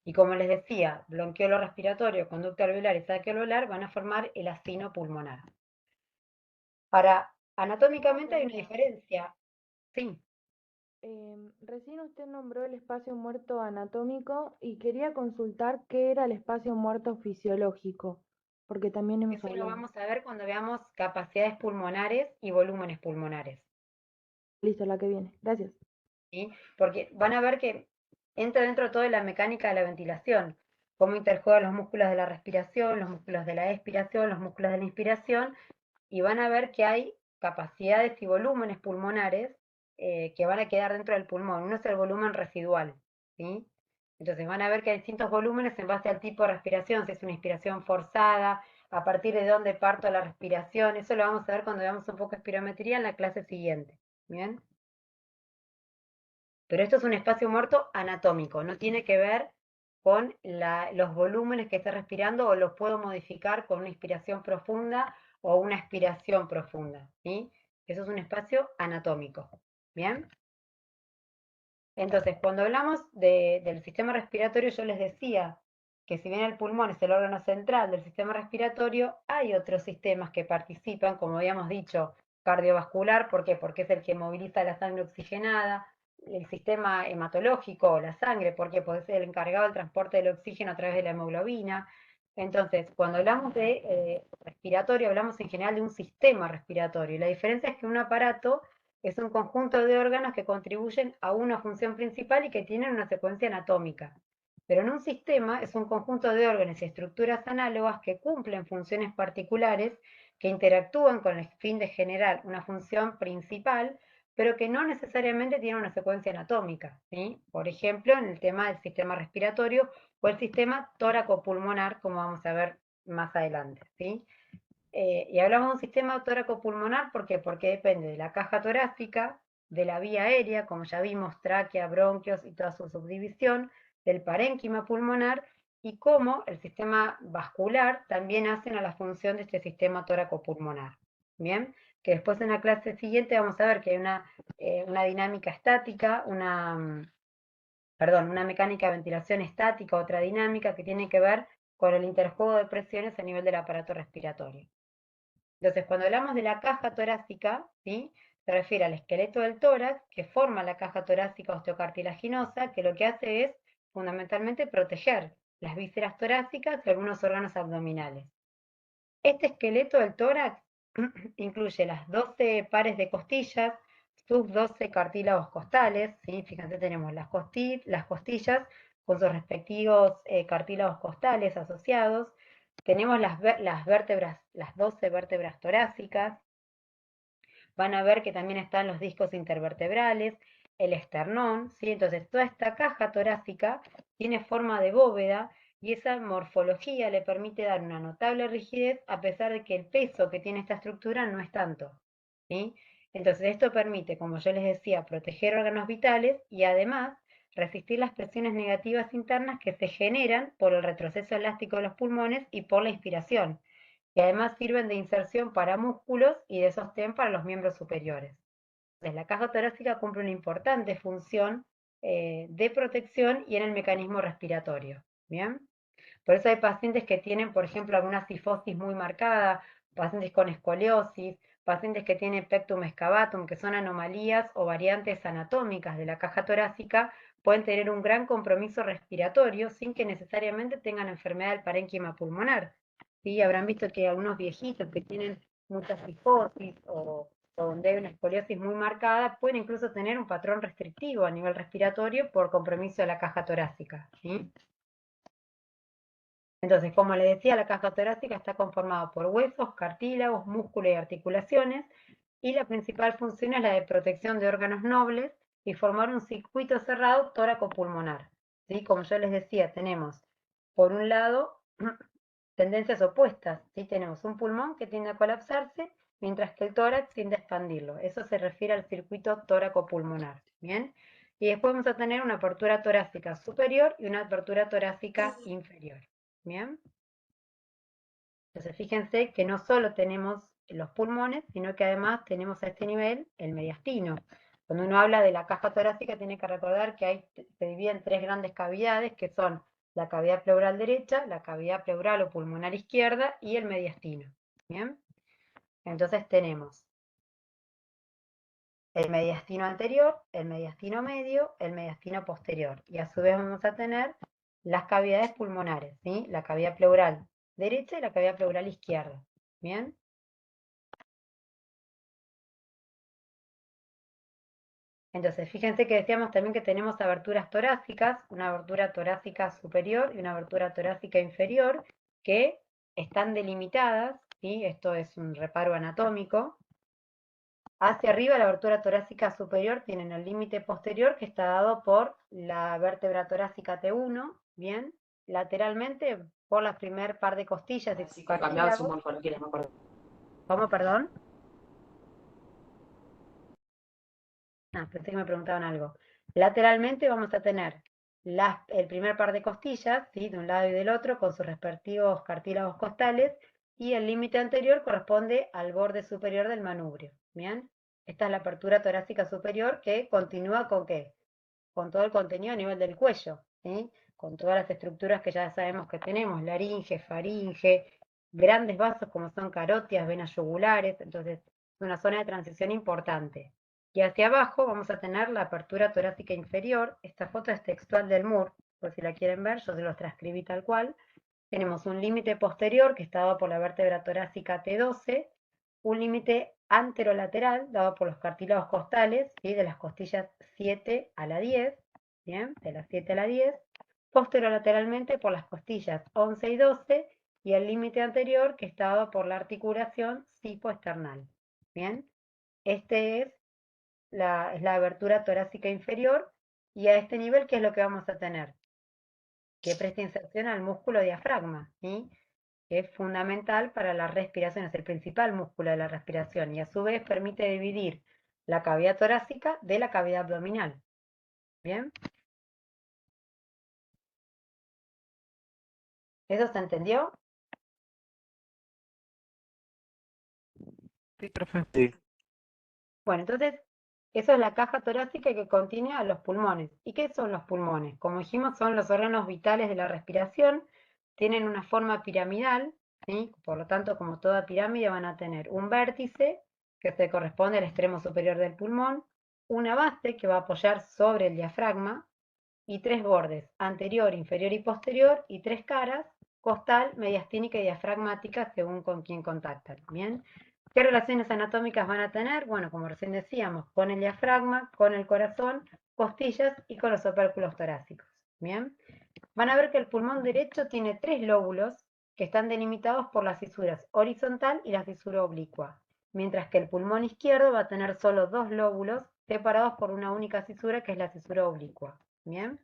Y como les decía, bronquiolo respiratorio, conducto alveolar y saque alveolar van a formar el acino pulmonar. Ahora, anatómicamente hay una diferencia. Sí. Recién usted nombró el espacio muerto anatómico y quería consultar qué era el espacio muerto fisiológico, porque también hemos Eso lo hablado. vamos a ver cuando veamos capacidades pulmonares y volúmenes pulmonares. Listo, la que viene. Gracias. ¿Sí? Porque van a ver que entra dentro de toda la mecánica de la ventilación, cómo interjuegan los músculos de la respiración, los músculos de la expiración, los músculos de la inspiración, y van a ver que hay capacidades y volúmenes pulmonares que van a quedar dentro del pulmón. Uno es el volumen residual, ¿sí? Entonces van a ver que hay distintos volúmenes en base al tipo de respiración, si es una inspiración forzada, a partir de dónde parto la respiración. Eso lo vamos a ver cuando veamos un poco de espirometría en la clase siguiente. ¿Bien? Pero esto es un espacio muerto anatómico, no tiene que ver con los volúmenes que esté respirando o los puedo modificar con una inspiración profunda o una expiración profunda. ¿Sí? Eso es un espacio anatómico. ¿Bien? Entonces, cuando hablamos del sistema respiratorio, yo les decía que si bien el pulmón es el órgano central del sistema respiratorio, hay otros sistemas que participan, como habíamos dicho, cardiovascular, ¿por qué? Porque es el que moviliza la sangre oxigenada, el sistema hematológico o la sangre, ¿por qué? Porque es el encargado del transporte del oxígeno a través de la hemoglobina. Entonces, cuando hablamos de respiratorio, hablamos en general de un sistema respiratorio. Y la diferencia es que un aparato es un conjunto de órganos que contribuyen a una función principal y que tienen una secuencia anatómica. Pero en un sistema es un conjunto de órganos y estructuras análogas que cumplen funciones particulares, que interactúan con el fin de generar una función principal, pero que no necesariamente tienen una secuencia anatómica. ¿Sí? Por ejemplo, en el tema del sistema respiratorio o el sistema tóraco-pulmonar, como vamos a ver más adelante. ¿Sí? Y hablamos de un sistema tóraco-pulmonar, ¿por qué? Porque depende de la caja torácica, de la vía aérea, como ya vimos, tráquea, bronquios y toda su subdivisión, del parénquima pulmonar, y cómo el sistema vascular también hace a la función de este sistema tóraco-pulmonar. Bien, que después en la clase siguiente vamos a ver que hay una dinámica estática, una mecánica de ventilación estática, otra dinámica que tiene que ver con el interjuego de presiones a nivel del aparato respiratorio. Entonces, cuando hablamos de la caja torácica, ¿sí? Se refiere al esqueleto del tórax que forma la caja torácica osteocartilaginosa, que lo que hace es fundamentalmente proteger las vísceras torácicas y algunos órganos abdominales. Este esqueleto del tórax incluye las 12 pares de costillas, sus 12 cartílagos costales, ¿sí? Fíjense, tenemos las costillas con sus respectivos cartílagos costales asociados, tenemos las vértebras, las 12 vértebras torácicas, van a ver que también están los discos intervertebrales, el esternón, ¿sí? Entonces toda esta caja torácica tiene forma de bóveda y esa morfología le permite dar una notable rigidez a pesar de que el peso que tiene esta estructura no es tanto, ¿sí? Entonces esto permite, como yo les decía, proteger órganos vitales y además resistir las presiones negativas internas que se generan por el retroceso elástico de los pulmones y por la inspiración, que además sirven de inserción para músculos y de sostén para los miembros superiores. Entonces, la caja torácica cumple una importante función de protección y en el mecanismo respiratorio. ¿Bien? Por eso hay pacientes que tienen, por ejemplo, alguna cifosis muy marcada, pacientes con escoliosis, pacientes que tienen pectum excavatum, que son anomalías o variantes anatómicas de la caja torácica, pueden tener un gran compromiso respiratorio sin que necesariamente tengan enfermedad del parénquima pulmonar. ¿Sí? Habrán visto que algunos viejitos que tienen mucha cifosis o donde hay una escoliosis muy marcada, pueden incluso tener un patrón restrictivo a nivel respiratorio por compromiso de la caja torácica. ¿Sí? Entonces, como les decía, la caja torácica está conformada por huesos, cartílagos, músculos y articulaciones, y la principal función es la de protección de órganos nobles y formar un circuito cerrado tóraco-pulmonar. ¿Sí? Como yo les decía, tenemos, por un lado, tendencias opuestas. ¿Sí? Tenemos un pulmón que tiende a colapsarse, mientras que el tórax tiende a expandirlo. Eso se refiere al circuito tóraco-pulmonar. ¿Bien? Y después vamos a tener una apertura torácica superior y una apertura torácica inferior. ¿Bien? Entonces fíjense que no solo tenemos los pulmones, sino que además tenemos a este nivel el mediastino. Cuando uno habla de la caja torácica tiene que recordar que se divide en tres grandes cavidades, que son la cavidad pleural derecha, la cavidad pleural o pulmonar izquierda y el mediastino. ¿Bien? Entonces tenemos el mediastino anterior, el mediastino medio, el mediastino posterior. Y a su vez vamos a tener las cavidades pulmonares, ¿sí? La cavidad pleural derecha y la cavidad pleural izquierda. ¿Bien? Entonces, fíjense que decíamos también que tenemos aberturas torácicas, una abertura torácica superior y una abertura torácica inferior, que están delimitadas, ¿sí? Esto es un reparo anatómico. Hacia arriba, la abertura torácica superior tiene el límite posterior que está dado por la vértebra torácica T1, ¿bien? Lateralmente, por la primer par de costillas de su cartílago. ¿Cómo, perdón? Ah, pensé que me preguntaban algo. Lateralmente vamos a tener el primer par de costillas, ¿sí? De un lado y del otro, con sus respectivos cartílagos costales, y el límite anterior corresponde al borde superior del manubrio. ¿Bien? Esta es la apertura torácica superior que continúa con ¿qué? Con todo el contenido a nivel del cuello, ¿sí? Con todas las estructuras que ya sabemos que tenemos, laringe, faringe, grandes vasos como son carótidas, venas yugulares, entonces es una zona de transición importante. Y hacia abajo vamos a tener la apertura torácica inferior. Esta foto es textual del MUR, por si la quieren ver, yo se los transcribí tal cual. Tenemos un límite posterior que está dado por la vértebra torácica T12, un límite anterolateral dado por los cartílagos costales, ¿sí? De las costillas 7 a la 10, ¿bien? De las 7 a la 10, posterolateralmente por las costillas 11 y 12, y el límite anterior que está dado por la articulación cifoesternal, ¿bien? Este es la abertura torácica inferior, y a este nivel, ¿qué es lo que vamos a tener? Que presta inserción al músculo diafragma, ¿sí? Que es fundamental para la respiración, es el principal músculo de la respiración, y a su vez permite dividir la cavidad torácica de la cavidad abdominal. ¿Bien? ¿Eso se entendió? Sí, profe. Sí. Bueno, entonces, eso es la caja torácica que contiene a los pulmones. ¿Y qué son los pulmones? Como dijimos, son los órganos vitales de la respiración, tienen una forma piramidal, ¿sí? Por lo tanto, como toda pirámide, van a tener un vértice, que se corresponde al extremo superior del pulmón, una base que va a apoyar sobre el diafragma, y tres bordes, anterior, inferior y posterior, y tres caras, costal, mediastínica y diafragmática, según con quién contactan. ¿Bien? ¿Qué relaciones anatómicas van a tener? Bueno, como recién decíamos, con el diafragma, con el corazón, costillas y con los opérculos torácicos. ¿Bien? Van a ver que el pulmón derecho tiene tres lóbulos que están delimitados por las fisuras horizontal y la fisura oblicua, mientras que el pulmón izquierdo va a tener solo dos lóbulos separados por una única fisura, que es la fisura oblicua. ¿Bien?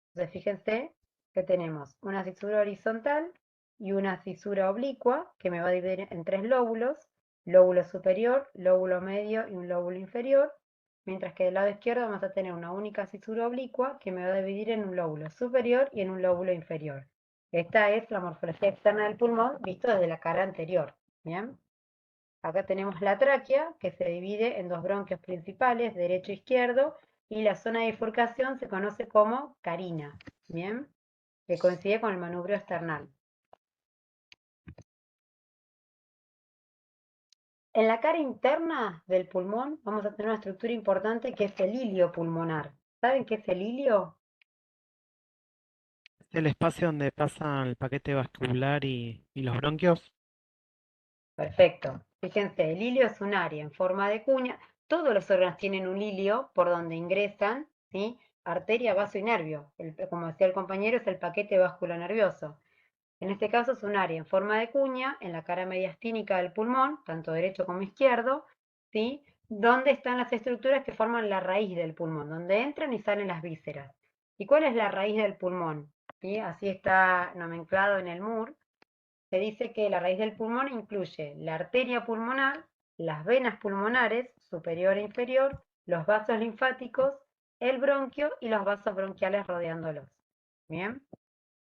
Entonces fíjense que tenemos una fisura horizontal y una fisura oblicua, que me va a dividir en tres lóbulos: lóbulo superior, lóbulo medio y un lóbulo inferior, mientras que del lado izquierdo vamos a tener una única fisura oblicua que me va a dividir en un lóbulo superior y en un lóbulo inferior. Esta es la morfología externa del pulmón visto desde la cara anterior. ¿Bien? Acá tenemos la tráquea, que se divide en dos bronquios principales, derecho e izquierdo, y la zona de bifurcación se conoce como carina, ¿bien? Que coincide con el manubrio esternal. En la cara interna del pulmón vamos a tener una estructura importante que es el hilio pulmonar. ¿Saben qué es el hilio? ¿Es el espacio donde pasa el paquete vascular y los bronquios? Perfecto. Fíjense, el hilio es un área en forma de cuña. Todos los órganos tienen un hilio por donde ingresan, ¿sí? arteria, vaso y nervio. Como decía el compañero, es el paquete vasculonervioso. En este caso es un área en forma de cuña en la cara mediastínica del pulmón, tanto derecho como izquierdo, ¿sí? Donde están las estructuras que forman la raíz del pulmón, donde entran y salen las vísceras. ¿Y cuál es la raíz del pulmón? ¿Sí? Así está nomenclado en el MUR. Se dice que la raíz del pulmón incluye la arteria pulmonar, las venas pulmonares, superior e inferior, los vasos linfáticos, el bronquio y los vasos bronquiales rodeándolos. ¿Bien?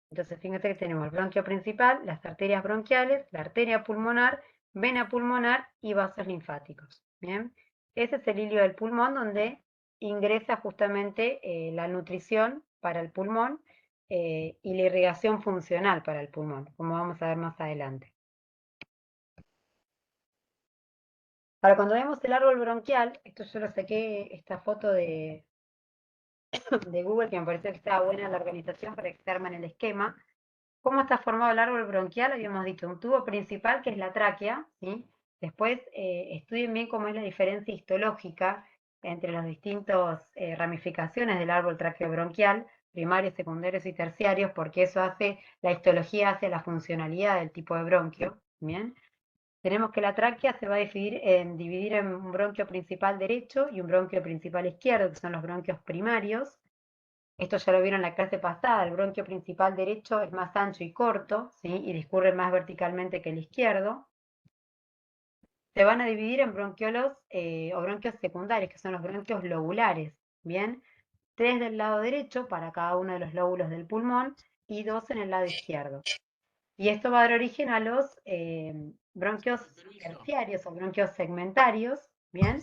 Entonces, fíjense que tenemos el bronquio principal, las arterias bronquiales, la arteria pulmonar, vena pulmonar y vasos linfáticos. ¿Bien? Ese es el hilio del pulmón donde ingresa justamente la nutrición para el pulmón y la irrigación funcional para el pulmón, como vamos a ver más adelante. Ahora, cuando vemos el árbol bronquial, esto yo lo saqué, esta foto de Google, que me pareció que estaba buena la organización para que se armen el esquema. ¿Cómo está formado el árbol bronquial? Habíamos dicho un tubo principal que es la tráquea, ¿sí? Después estudien bien cómo es la diferencia histológica entre las distintas ramificaciones del árbol traqueobronquial, primarios, secundarios y terciarios, porque eso hace, la histología hace la funcionalidad del tipo de bronquio, ¿bien? Tenemos que la tráquea se va a dividir en un bronquio principal derecho y un bronquio principal izquierdo, que son los bronquios primarios. Esto ya lo vieron en la clase pasada, el bronquio principal derecho es más ancho y corto, ¿sí? Y discurre más verticalmente que el izquierdo. Se van a dividir en bronquiolos o bronquios secundarios, que son los bronquios lobulares, ¿bien? 3 del lado derecho para cada uno de los lóbulos del pulmón y 2 en el lado izquierdo. Y esto va a dar origen a los bronquios terciarios o bronquios segmentarios, ¿bien?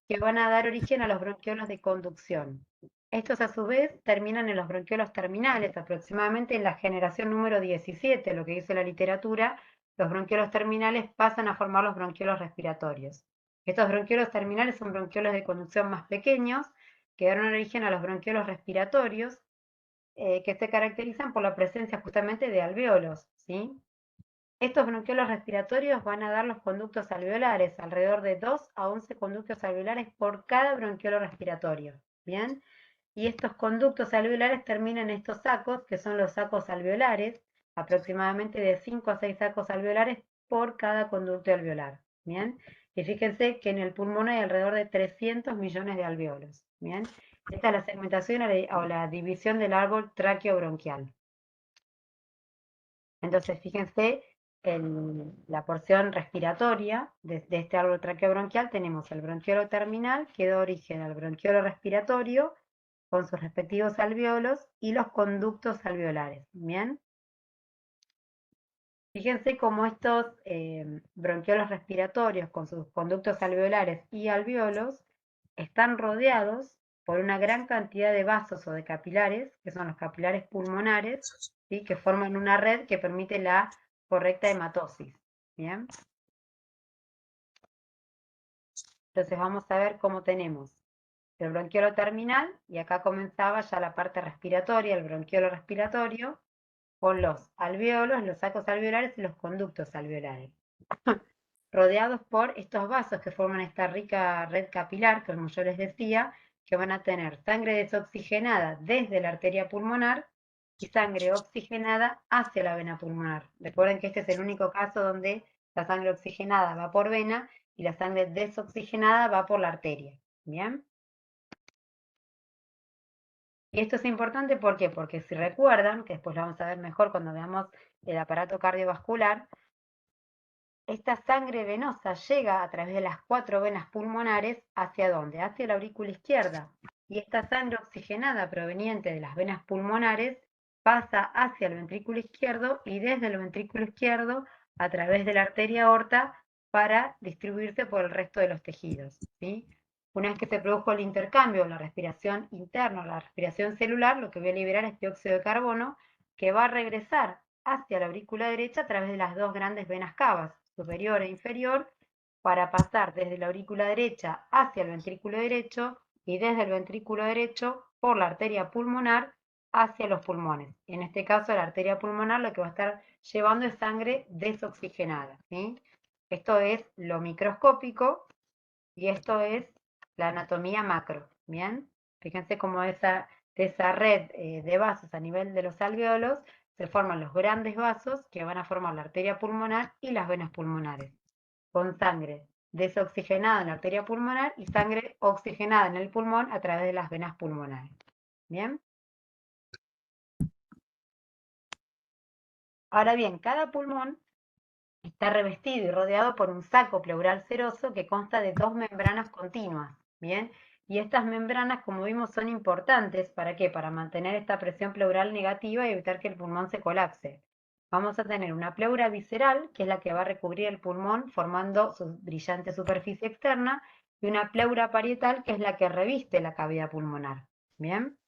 Que van a dar origen a los bronquiolos de conducción. Estos a su vez terminan en los bronquiolos terminales, aproximadamente en la generación número 17, lo que dice la literatura, los bronquiolos terminales pasan a formar los bronquiolos respiratorios. Estos bronquiolos terminales son bronquiolos de conducción más pequeños, que dan origen a los bronquiolos respiratorios, que se caracterizan por la presencia justamente de alvéolos, ¿sí? Estos bronquiolos respiratorios van a dar los conductos alveolares, alrededor de 2 a 11 conductos alveolares por cada bronquiolo respiratorio, ¿bien? Y estos conductos alveolares terminan en estos sacos, que son los sacos alveolares, aproximadamente de 5 a 6 sacos alveolares por cada conducto alveolar, ¿bien? Y fíjense que en el pulmón hay alrededor de 300 millones de alvéolos, ¿bien? Esta es la segmentación o la división del árbol traqueobronquial. Entonces, fíjense, en la porción respiratoria de este árbol traqueobronquial tenemos el bronquiolo terminal, que da origen al bronquiolo respiratorio, con sus respectivos alvéolos, y los conductos alveolares, ¿bien? Fíjense cómo estos bronquiolos respiratorios, con sus conductos alveolares y alvéolos, están rodeados por una gran cantidad de vasos o de capilares, que son los capilares pulmonares, ¿sí? Que forman una red que permite la correcta hematosis, ¿bien? Entonces vamos a ver cómo tenemos el bronquiolo terminal, y acá comenzaba ya la parte respiratoria, el bronquiolo respiratorio, con los alvéolos, los sacos alveolares y los conductos alveolares, rodeados por estos vasos que forman esta rica red capilar, como yo les decía, que van a tener sangre desoxigenada desde la arteria pulmonar y sangre oxigenada hacia la vena pulmonar. Recuerden que este es el único caso donde la sangre oxigenada va por vena y la sangre desoxigenada va por la arteria. ¿Bien? Y esto es importante, ¿por qué? Porque si recuerdan, que después lo vamos a ver mejor cuando veamos el aparato cardiovascular, esta sangre venosa llega a través de las 4 venas pulmonares, ¿hacia dónde? Hacia la aurícula izquierda. Y esta sangre oxigenada proveniente de las venas pulmonares pasa hacia el ventrículo izquierdo y desde el ventrículo izquierdo a través de la arteria aorta para distribuirse por el resto de los tejidos, ¿sí? Una vez que se produjo el intercambio, la respiración interna, la respiración celular, lo que voy a liberar es dióxido de carbono, que va a regresar hacia la aurícula derecha a través de las 2 grandes venas cavas, superior e inferior, para pasar desde la aurícula derecha hacia el ventrículo derecho y desde el ventrículo derecho por la arteria pulmonar hacia los pulmones. En este caso, la arteria pulmonar lo que va a estar llevando es sangre desoxigenada, ¿sí? Esto es lo microscópico y esto es la anatomía macro, ¿bien? Fíjense cómo de esa red de vasos a nivel de los alvéolos se forman los grandes vasos que van a formar la arteria pulmonar y las venas pulmonares, con sangre desoxigenada en la arteria pulmonar y sangre oxigenada en el pulmón a través de las venas pulmonares. ¿Bien? Ahora bien, cada pulmón está revestido y rodeado por un saco pleural seroso que consta de 2 membranas continuas, ¿bien? Y estas membranas, como vimos, son importantes, ¿para qué? Para mantener esta presión pleural negativa y evitar que el pulmón se colapse. Vamos a tener una pleura visceral, que es la que va a recubrir el pulmón formando su brillante superficie externa, y una pleura parietal, que es la que reviste la cavidad pulmonar, ¿bien?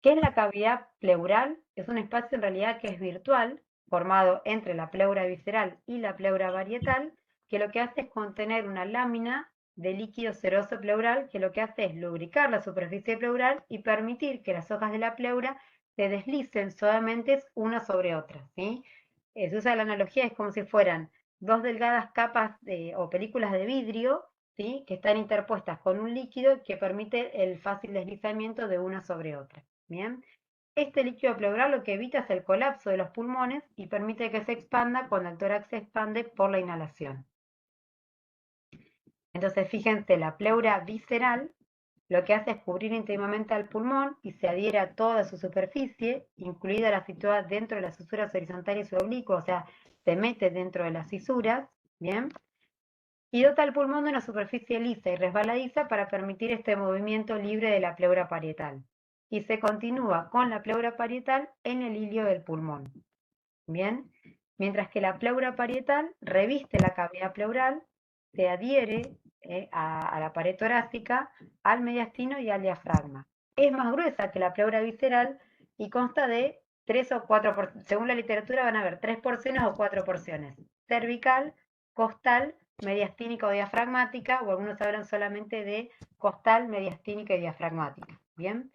¿Qué es la cavidad pleural? Es un espacio en realidad que es virtual, formado entre la pleura visceral y la pleura parietal, que lo que hace es contener una lámina de líquido seroso pleural, que lo que hace es lubricar la superficie pleural y permitir que las hojas de la pleura se deslicen suavemente una sobre otra, ¿sí? Se usa la analogía, es como si fueran 2 delgadas capas o películas de vidrio, ¿sí? Que están interpuestas con un líquido que permite el fácil deslizamiento de una sobre otra. Bien, este líquido pleural lo que evita es el colapso de los pulmones y permite que se expanda cuando el tórax se expande por la inhalación. Entonces, fíjense, la pleura visceral lo que hace es cubrir íntimamente al pulmón y se adhiere a toda su superficie, incluida la situada dentro de las fisuras horizontales y oblicuas, o sea, se mete dentro de las fisuras, ¿bien? Y dota al pulmón de una superficie lisa y resbaladiza para permitir este movimiento libre de la pleura parietal. Y se continúa con la pleura parietal en el hilio del pulmón. Bien, mientras que la pleura parietal reviste la cavidad pleural, se adhiere a la pared torácica, al mediastino y al diafragma. Es más gruesa que la pleura visceral y consta de 3 o 4 porciones. Según la literatura van a haber 3 porciones o 4 porciones. Cervical, costal, mediastínica o diafragmática, o algunos hablan solamente de costal, mediastínica y diafragmática. Bien.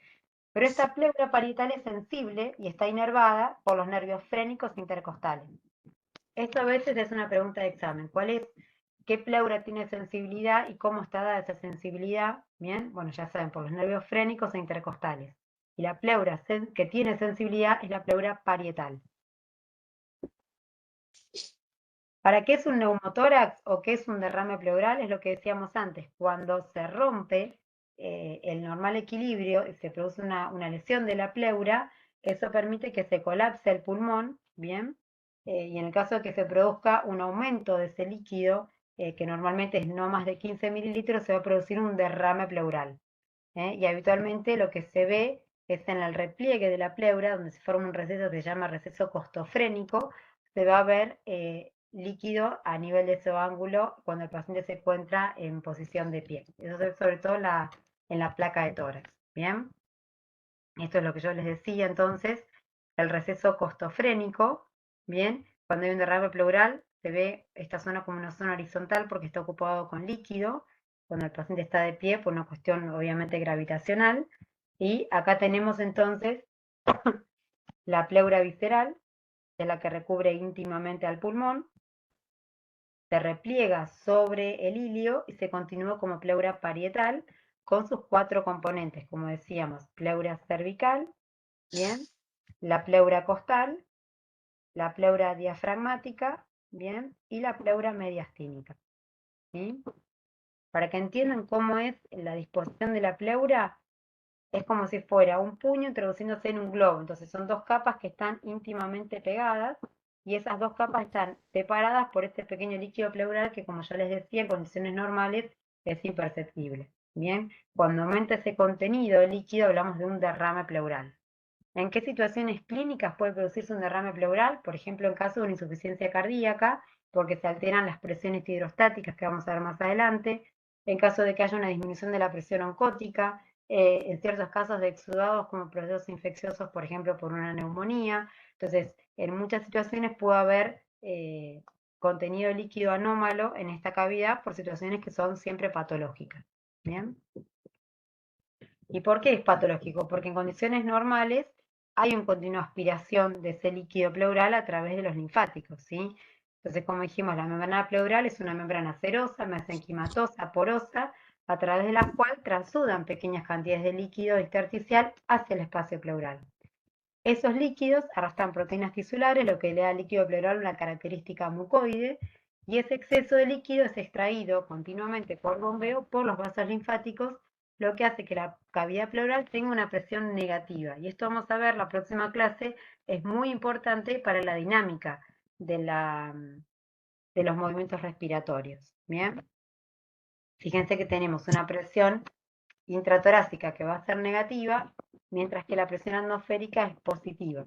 Pero esta pleura parietal es sensible y está inervada por los nervios frénicos intercostales. Esto a veces es una pregunta de examen. ¿Qué pleura tiene sensibilidad y cómo está dada esa sensibilidad? Bien, bueno, ya saben, por los nervios frénicos e intercostales. Y la pleura que tiene sensibilidad es la pleura parietal. ¿Para qué es un neumotórax o qué es un derrame pleural? Es lo que decíamos antes. Cuando se rompe el normal equilibrio y se produce una lesión de la pleura, eso permite que se colapse el pulmón, ¿bien? Y en el caso de que se produzca un aumento de ese líquido, que normalmente es no más de 15 mililitros, se va a producir un derrame pleural. Y habitualmente lo que se ve es en el repliegue de la pleura, donde se forma un receso que se llama receso costofrénico, se va a ver líquido a nivel de ese ángulo cuando el paciente se encuentra en posición de pie. Eso es sobre todo en la placa de tórax. ¿Bien? Esto es lo que yo les decía entonces, el receso costofrénico. Bien, cuando hay un derrame pleural se ve esta zona como una zona horizontal porque está ocupado con líquido, cuando el paciente está de pie por una cuestión obviamente gravitacional. Y acá tenemos entonces la pleura visceral, que es la que recubre íntimamente al pulmón, se repliega sobre el hilio y se continúa como pleura parietal con sus 4 componentes, como decíamos, pleura cervical, bien, la pleura costal, la pleura diafragmática, bien, y la pleura mediastínica, ¿sí? Para que entiendan cómo es la disposición de la pleura, es como si fuera un puño introduciéndose en un globo. Entonces son 2 capas que están íntimamente pegadas y esas 2 capas están separadas por este pequeño líquido pleural que, como ya les decía, en condiciones normales es imperceptible. Bien, cuando aumenta ese contenido líquido hablamos de un derrame pleural. ¿En qué situaciones clínicas puede producirse un derrame pleural? Por ejemplo, en caso de una insuficiencia cardíaca, porque se alteran las presiones hidrostáticas que vamos a ver más adelante, en caso de que haya una disminución de la presión oncótica, en ciertos casos de exudados como procesos infecciosos, por ejemplo, por una neumonía. Entonces, en muchas situaciones puede haber contenido líquido anómalo en esta cavidad por situaciones que son siempre patológicas. ¿Bien? ¿Y por qué es patológico? Porque en condiciones normales hay una continua aspiración de ese líquido pleural a través de los linfáticos, ¿sí? Entonces, como dijimos, la membrana pleural es una membrana serosa, mesenquimatosa, porosa, a través de la cual transudan pequeñas cantidades de líquido intersticial hacia el espacio pleural. Esos líquidos arrastran proteínas tisulares, lo que le da al líquido pleural una característica mucoide, y ese exceso de líquido es extraído continuamente por bombeo por los vasos linfáticos, lo que hace que la cavidad pleural tenga una presión negativa. Y esto vamos a ver la próxima clase, es muy importante para la dinámica de los movimientos respiratorios. ¿Bien? Fíjense que tenemos una presión intratorácica que va a ser negativa, mientras que la presión atmosférica es positiva.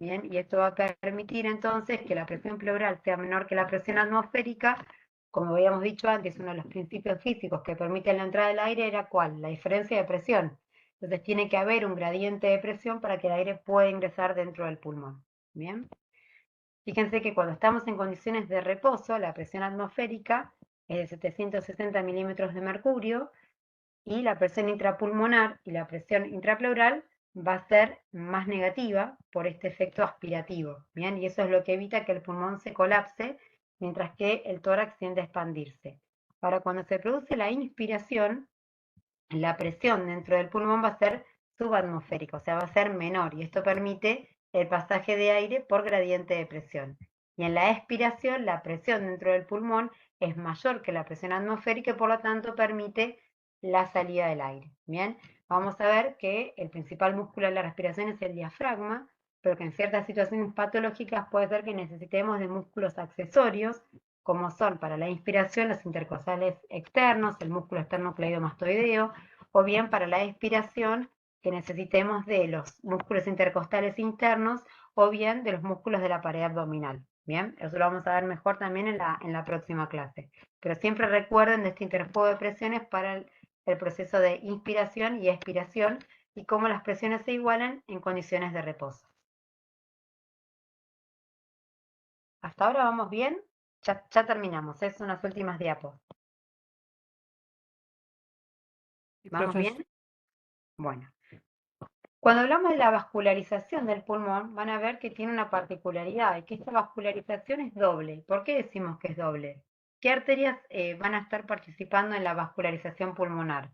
Bien, y esto va a permitir entonces que la presión pleural sea menor que la presión atmosférica. Como habíamos dicho antes, uno de los principios físicos que permiten la entrada del aire era ¿cuál? La diferencia de presión. Entonces tiene que haber un gradiente de presión para que el aire pueda ingresar dentro del pulmón. Bien. Fíjense que cuando estamos en condiciones de reposo, la presión atmosférica es de 760 milímetros de mercurio, y la presión intrapulmonar y la presión intrapleural va a ser más negativa por este efecto aspirativo, ¿bien? Y eso es lo que evita que el pulmón se colapse, mientras que el tórax tiende a expandirse. Ahora, cuando se produce la inspiración, la presión dentro del pulmón va a ser subatmosférica, o sea, va a ser menor, y esto permite el pasaje de aire por gradiente de presión. Y en la expiración, la presión dentro del pulmón es mayor que la presión atmosférica y por lo tanto permite la salida del aire. Bien, vamos a ver que el principal músculo de la respiración es el diafragma, pero que en ciertas situaciones patológicas puede ser que necesitemos de músculos accesorios, como son para la inspiración los intercostales externos, el músculo esternocleidomastoideo, o bien para la expiración que necesitemos de los músculos intercostales internos o bien de los músculos de la pared abdominal. Bien, eso lo vamos a ver mejor también en la próxima clase. Pero siempre recuerden de este interjuego de presiones para el proceso de inspiración y expiración y cómo las presiones se igualan en condiciones de reposo. ¿Hasta ahora vamos bien? Ya terminamos, es unas últimas diapos. ¿Vamos bien? Bueno. Cuando hablamos de la vascularización del pulmón, van a ver que tiene una particularidad, y que esta vascularización es doble. ¿Por qué decimos que es doble? ¿Qué arterias van a estar participando en la vascularización pulmonar?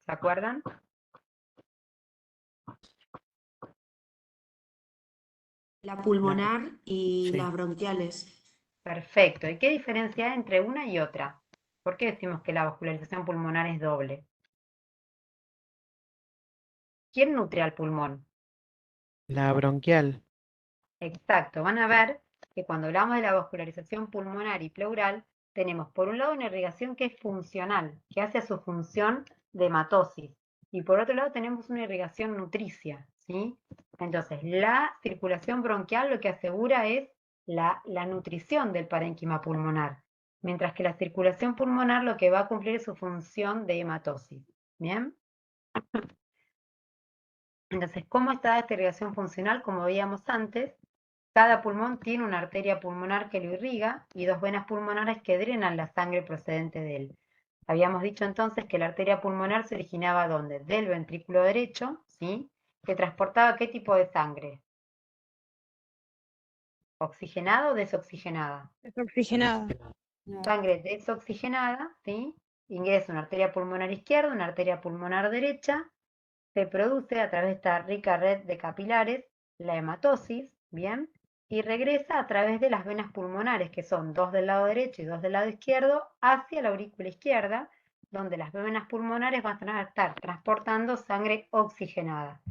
¿Se acuerdan? La pulmonar y Sí. las bronquiales. Perfecto. ¿Y qué diferencia hay entre una y otra? ¿Por qué decimos que la vascularización pulmonar es doble? ¿Quién nutre al pulmón? La bronquial. Exacto. Van a ver que cuando hablamos de la vascularización pulmonar y pleural, tenemos por un lado una irrigación que es funcional, que hace su función de hematosis, y por otro lado tenemos una irrigación nutricia, ¿sí? Entonces, la circulación bronquial lo que asegura es la nutrición del parénquima pulmonar, mientras que la circulación pulmonar lo que va a cumplir es su función de hematosis. ¿Bien? Entonces, ¿cómo está esta irrigación funcional? Como veíamos antes, cada pulmón tiene una arteria pulmonar que lo irriga y dos venas pulmonares que drenan la sangre procedente de él. Habíamos dicho entonces que la arteria pulmonar se originaba ¿dónde? Del ventrículo derecho, ¿sí? Que transportaba ¿qué tipo de sangre? ¿Oxigenada o desoxigenada? Desoxigenada. Sangre desoxigenada, ¿sí? Ingresa una arteria pulmonar izquierda, una arteria pulmonar derecha, se produce a través de esta rica red de capilares la hematosis, ¿bien? Y regresa a través de las venas pulmonares, que son dos del lado derecho y dos del lado izquierdo, hacia la aurícula izquierda, donde las venas pulmonares van a estar transportando sangre oxigenada.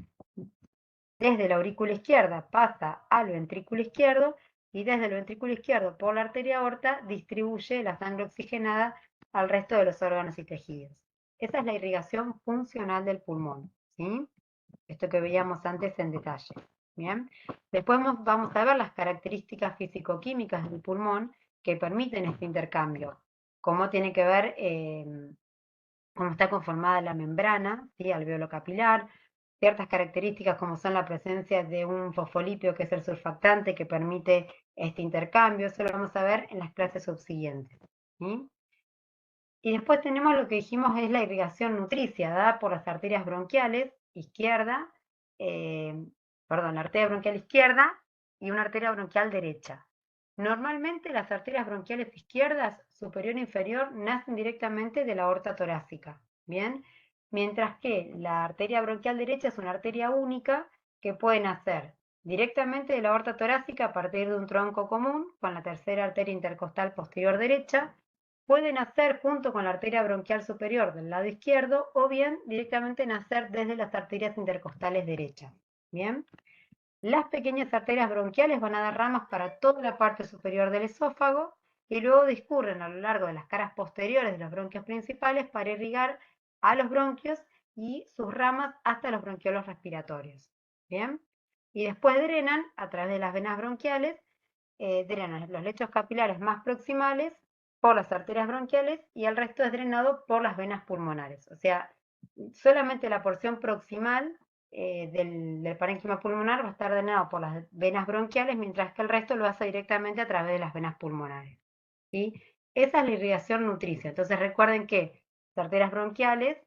Desde la aurícula izquierda pasa al ventrículo izquierdo y desde el ventrículo izquierdo por la arteria aorta distribuye la sangre oxigenada al resto de los órganos y tejidos. Esa es la irrigación funcional del pulmón, ¿sí? Esto que veíamos antes en detalle. Bien. Después vamos a ver las características físico-químicas del pulmón que permiten este intercambio. Cómo tiene que ver, cómo está conformada la membrana, ¿sí? Alveolo capilar, ciertas características como son la presencia de un fosfolipio que es el surfactante que permite este intercambio. Eso lo vamos a ver en las clases subsiguientes, ¿sí? Y después tenemos lo que dijimos es la irrigación nutricia, dada por las arterias bronquiales izquierda, la arteria bronquial izquierda y una arteria bronquial derecha. Normalmente las arterias bronquiales izquierdas, superior e inferior, nacen directamente de la aorta torácica, ¿bien? Mientras que la arteria bronquial derecha es una arteria única que puede nacer directamente de la aorta torácica a partir de un tronco común, con la tercera arteria intercostal posterior derecha, puede nacer junto con la arteria bronquial superior del lado izquierdo, o bien directamente nacer desde las arterias intercostales derechas, ¿bien? Las pequeñas arterias bronquiales van a dar ramas para toda la parte superior del esófago y luego discurren a lo largo de las caras posteriores de los bronquios principales para irrigar a los bronquios y sus ramas hasta los bronquiolos respiratorios. ¿Bien? Y después drenan a través de las venas bronquiales, drenan los lechos capilares más proximales por las arterias bronquiales y el resto es drenado por las venas pulmonares. O sea, solamente la porción proximal del parénquima pulmonar va a estar drenado por las venas bronquiales, mientras que el resto lo hace directamente a través de las venas pulmonares. ¿Sí? Esa es la irrigación nutricia. Entonces recuerden que las arterias bronquiales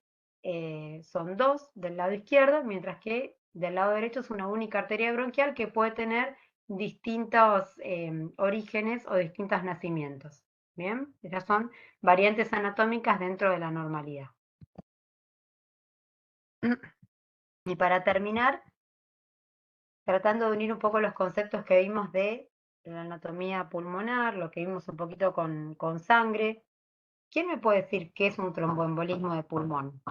son dos del lado izquierdo, mientras que del lado derecho es una única arteria bronquial que puede tener distintos orígenes o distintos nacimientos. ¿Bien? Esas son variantes anatómicas dentro de la normalidad. Y para terminar, tratando de unir un poco los conceptos que vimos de la anatomía pulmonar, lo que vimos un poquito con sangre, ¿quién me puede decir qué es un tromboembolismo de pulmón?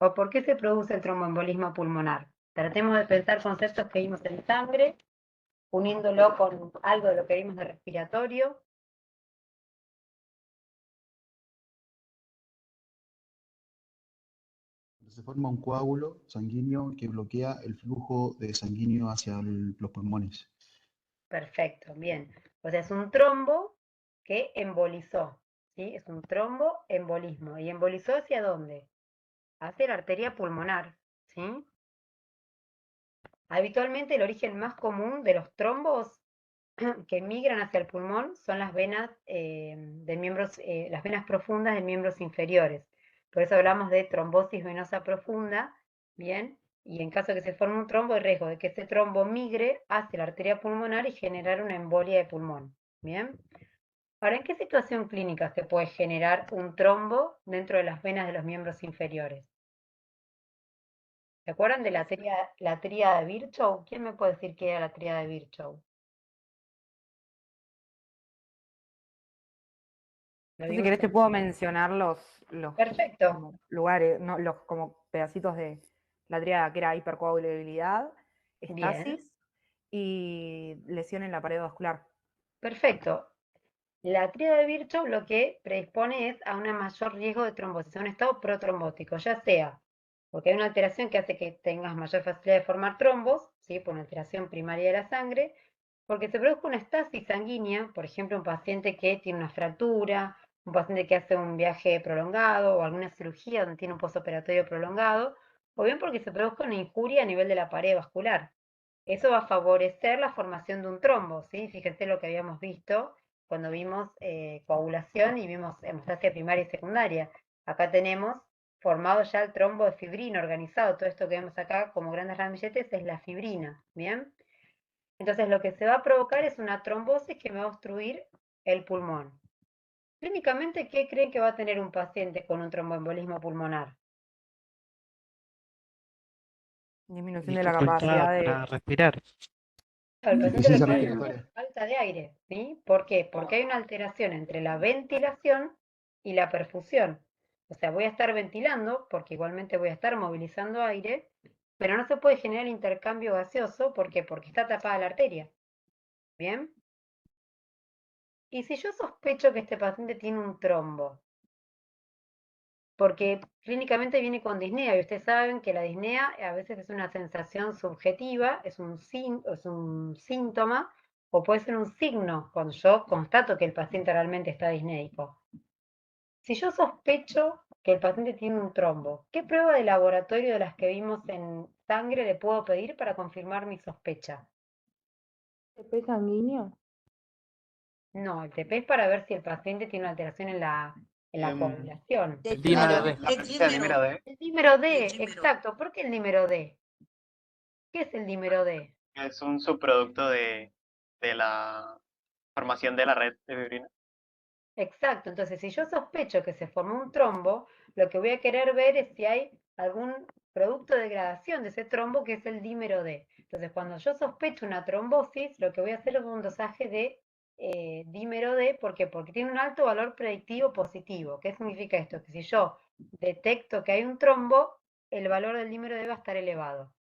¿O por qué se produce el tromboembolismo pulmonar? Tratemos de pensar conceptos que vimos en sangre, uniéndolo con algo de lo que vimos de respiratorio. Se forma un coágulo sanguíneo que bloquea el flujo de sanguíneo hacia los pulmones. Perfecto, bien. O sea, es un trombo que embolizó, ¿sí? Es un tromboembolismo. ¿Y embolizó hacia dónde? Hacia la arteria pulmonar, ¿sí? Habitualmente el origen más común de los trombos que migran hacia el pulmón son las venas las venas profundas de miembros inferiores. Por eso hablamos de trombosis venosa profunda, ¿bien? Y en caso de que se forme un trombo, hay riesgo de que ese trombo migre hacia la arteria pulmonar y generar una embolia de pulmón, ¿bien? Ahora, ¿en qué situación clínica se puede generar un trombo dentro de las venas de los miembros inferiores? ¿Se acuerdan de la tríada de Virchow? ¿Quién me puede decir qué era la tríada de Virchow? Si querés te puedo mencionar los Perfecto. como lugares, no, los como pedacitos de la tríada, que era hipercoagulabilidad, estasis y lesión en la pared vascular. Perfecto. La tríada de Virchow lo que predispone es a un mayor riesgo de trombosis, a un estado protrombótico, ya sea porque hay una alteración que hace que tengas mayor facilidad de formar trombos, ¿sí? Por una alteración primaria de la sangre, porque se produce una estasis sanguínea, por ejemplo, un paciente que tiene una fractura, un paciente que hace un viaje prolongado o alguna cirugía donde tiene un postoperatorio prolongado, o bien porque se produzca una injuria a nivel de la pared vascular. Eso va a favorecer la formación de un trombo, ¿sí? Fíjense lo que habíamos visto cuando vimos coagulación y vimos hemostasia primaria y secundaria. Acá tenemos formado ya el trombo de fibrina organizado. Todo esto que vemos acá como grandes ramilletes es la fibrina, ¿bien? Entonces lo que se va a provocar es una trombosis que me va a obstruir el pulmón. Clínicamente, ¿qué creen que va a tener un paciente con un tromboembolismo pulmonar? Disminución de la capacidad para respirar. El paciente Insuficiencia lo que va a tener respiratoria. es falta de aire, ¿sí? ¿Por qué? Porque hay una alteración entre la ventilación y la perfusión. O sea, voy a estar ventilando, porque igualmente voy a estar movilizando aire, pero no se puede generar intercambio gaseoso, ¿por qué? Porque está tapada la arteria. ¿Bien? Y si yo sospecho que este paciente tiene un trombo, porque clínicamente viene con disnea, y ustedes saben que la disnea a veces es una sensación subjetiva, es un síntoma, o puede ser un signo, cuando yo constato que el paciente realmente está disnéico. Si yo sospecho que el paciente tiene un trombo, ¿qué prueba de laboratorio de las que vimos en sangre le puedo pedir para confirmar mi sospecha? ¿TP sanguíneo? No, el TP es para ver si el paciente tiene una alteración en la coagulación. El dímero D. Dímero D. El dímero D, exacto. ¿Por qué el dímero D? ¿Qué es el dímero D? Es un subproducto de la Formación de la red de fibrina. Exacto, entonces si yo sospecho que se formó un trombo, lo que voy a querer ver es si hay algún producto de degradación de ese trombo que es el dímero D. Entonces cuando yo sospecho una trombosis, lo que voy a hacer es un dosaje de dímero D, ¿por qué? Porque tiene un alto valor predictivo positivo. ¿Qué significa esto? Que si yo detecto que hay un trombo, el valor del dímero D va a estar elevado.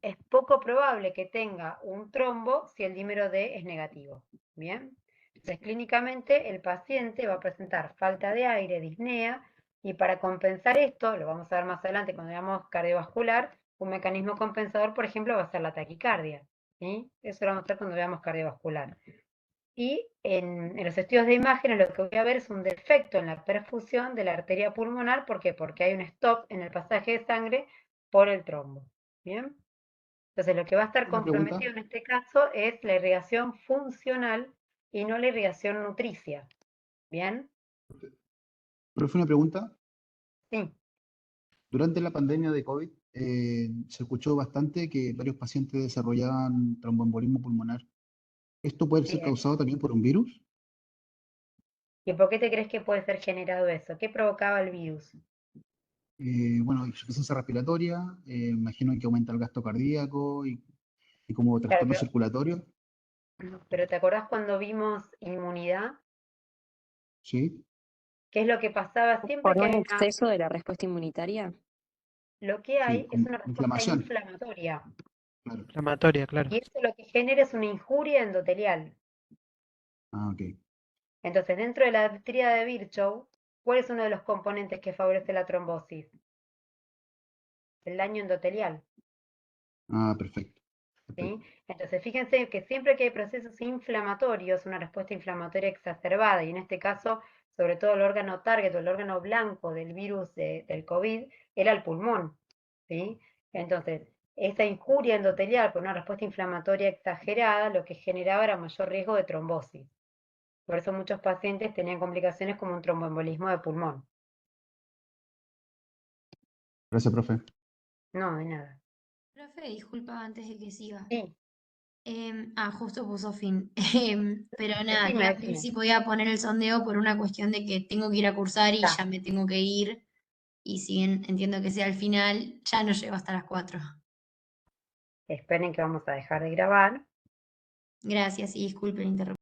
Es poco probable que tenga un trombo si el dímero D es negativo. ¿Bien? Entonces, clínicamente el paciente va a presentar falta de aire, disnea, y para compensar esto, lo vamos a ver más adelante cuando veamos cardiovascular, un mecanismo compensador, por ejemplo, va a ser la taquicardia. ¿Sí? Eso lo vamos a ver cuando veamos cardiovascular. Y en los estudios de imágenes lo que voy a ver es un defecto en la perfusión de la arteria pulmonar. ¿Por qué? Porque hay un stop en el pasaje de sangre por el trombo. ¿Bien? Entonces lo que va a estar Una pregunta. comprometido en este caso es la irrigación funcional y no la irrigación nutricia. ¿Bien? Profe, una pregunta. Sí. Durante la pandemia de COVID se escuchó bastante que varios pacientes desarrollaban tromboembolismo pulmonar. ¿Esto puede ser Bien. causado también por un virus? ¿Y por qué te crees que puede ser generado eso? ¿Qué provocaba el virus? Bueno, insuficiencia respiratoria, imagino que aumenta el gasto cardíaco y como Claro, trastorno circulatorio, pero ¿te acordás cuando vimos inmunidad? ¿sí? ¿Qué es lo que pasaba siempre ¿Por que un hay exceso de la respuesta inmunitaria? lo que Sí, hay es como una respuesta inflamación, inflamatoria? claro. Inflamatoria, claro. Y eso lo que genera es una injuria endotelial. Ah, ok. Entonces, dentro de la tríada de Virchow, ¿cuál es uno de los componentes que favorece la trombosis? El daño endotelial. Ah, perfecto. ¿Sí? Entonces, fíjense que siempre que hay procesos inflamatorios, una respuesta inflamatoria exacerbada, y en este caso, sobre todo el órgano target o el órgano blanco del virus del COVID, era el pulmón. ¿Sí? Entonces, esa injuria endotelial por una respuesta inflamatoria exagerada, lo que generaba era mayor riesgo de trombosis. Por eso muchos pacientes tenían complicaciones como un tromboembolismo de pulmón. Gracias, profe. No, de nada. Profe, disculpa antes de que siga. Sí, Justo puso fin. Pero nada, te iba a pedir decime. si podía poner el sondeo por una cuestión de que tengo que ir a cursar y Ya. ya me tengo que ir. Y si bien entiendo que sea al final, ya no llego hasta las 4. Esperen que vamos a dejar de grabar. Gracias y disculpen la interrupción.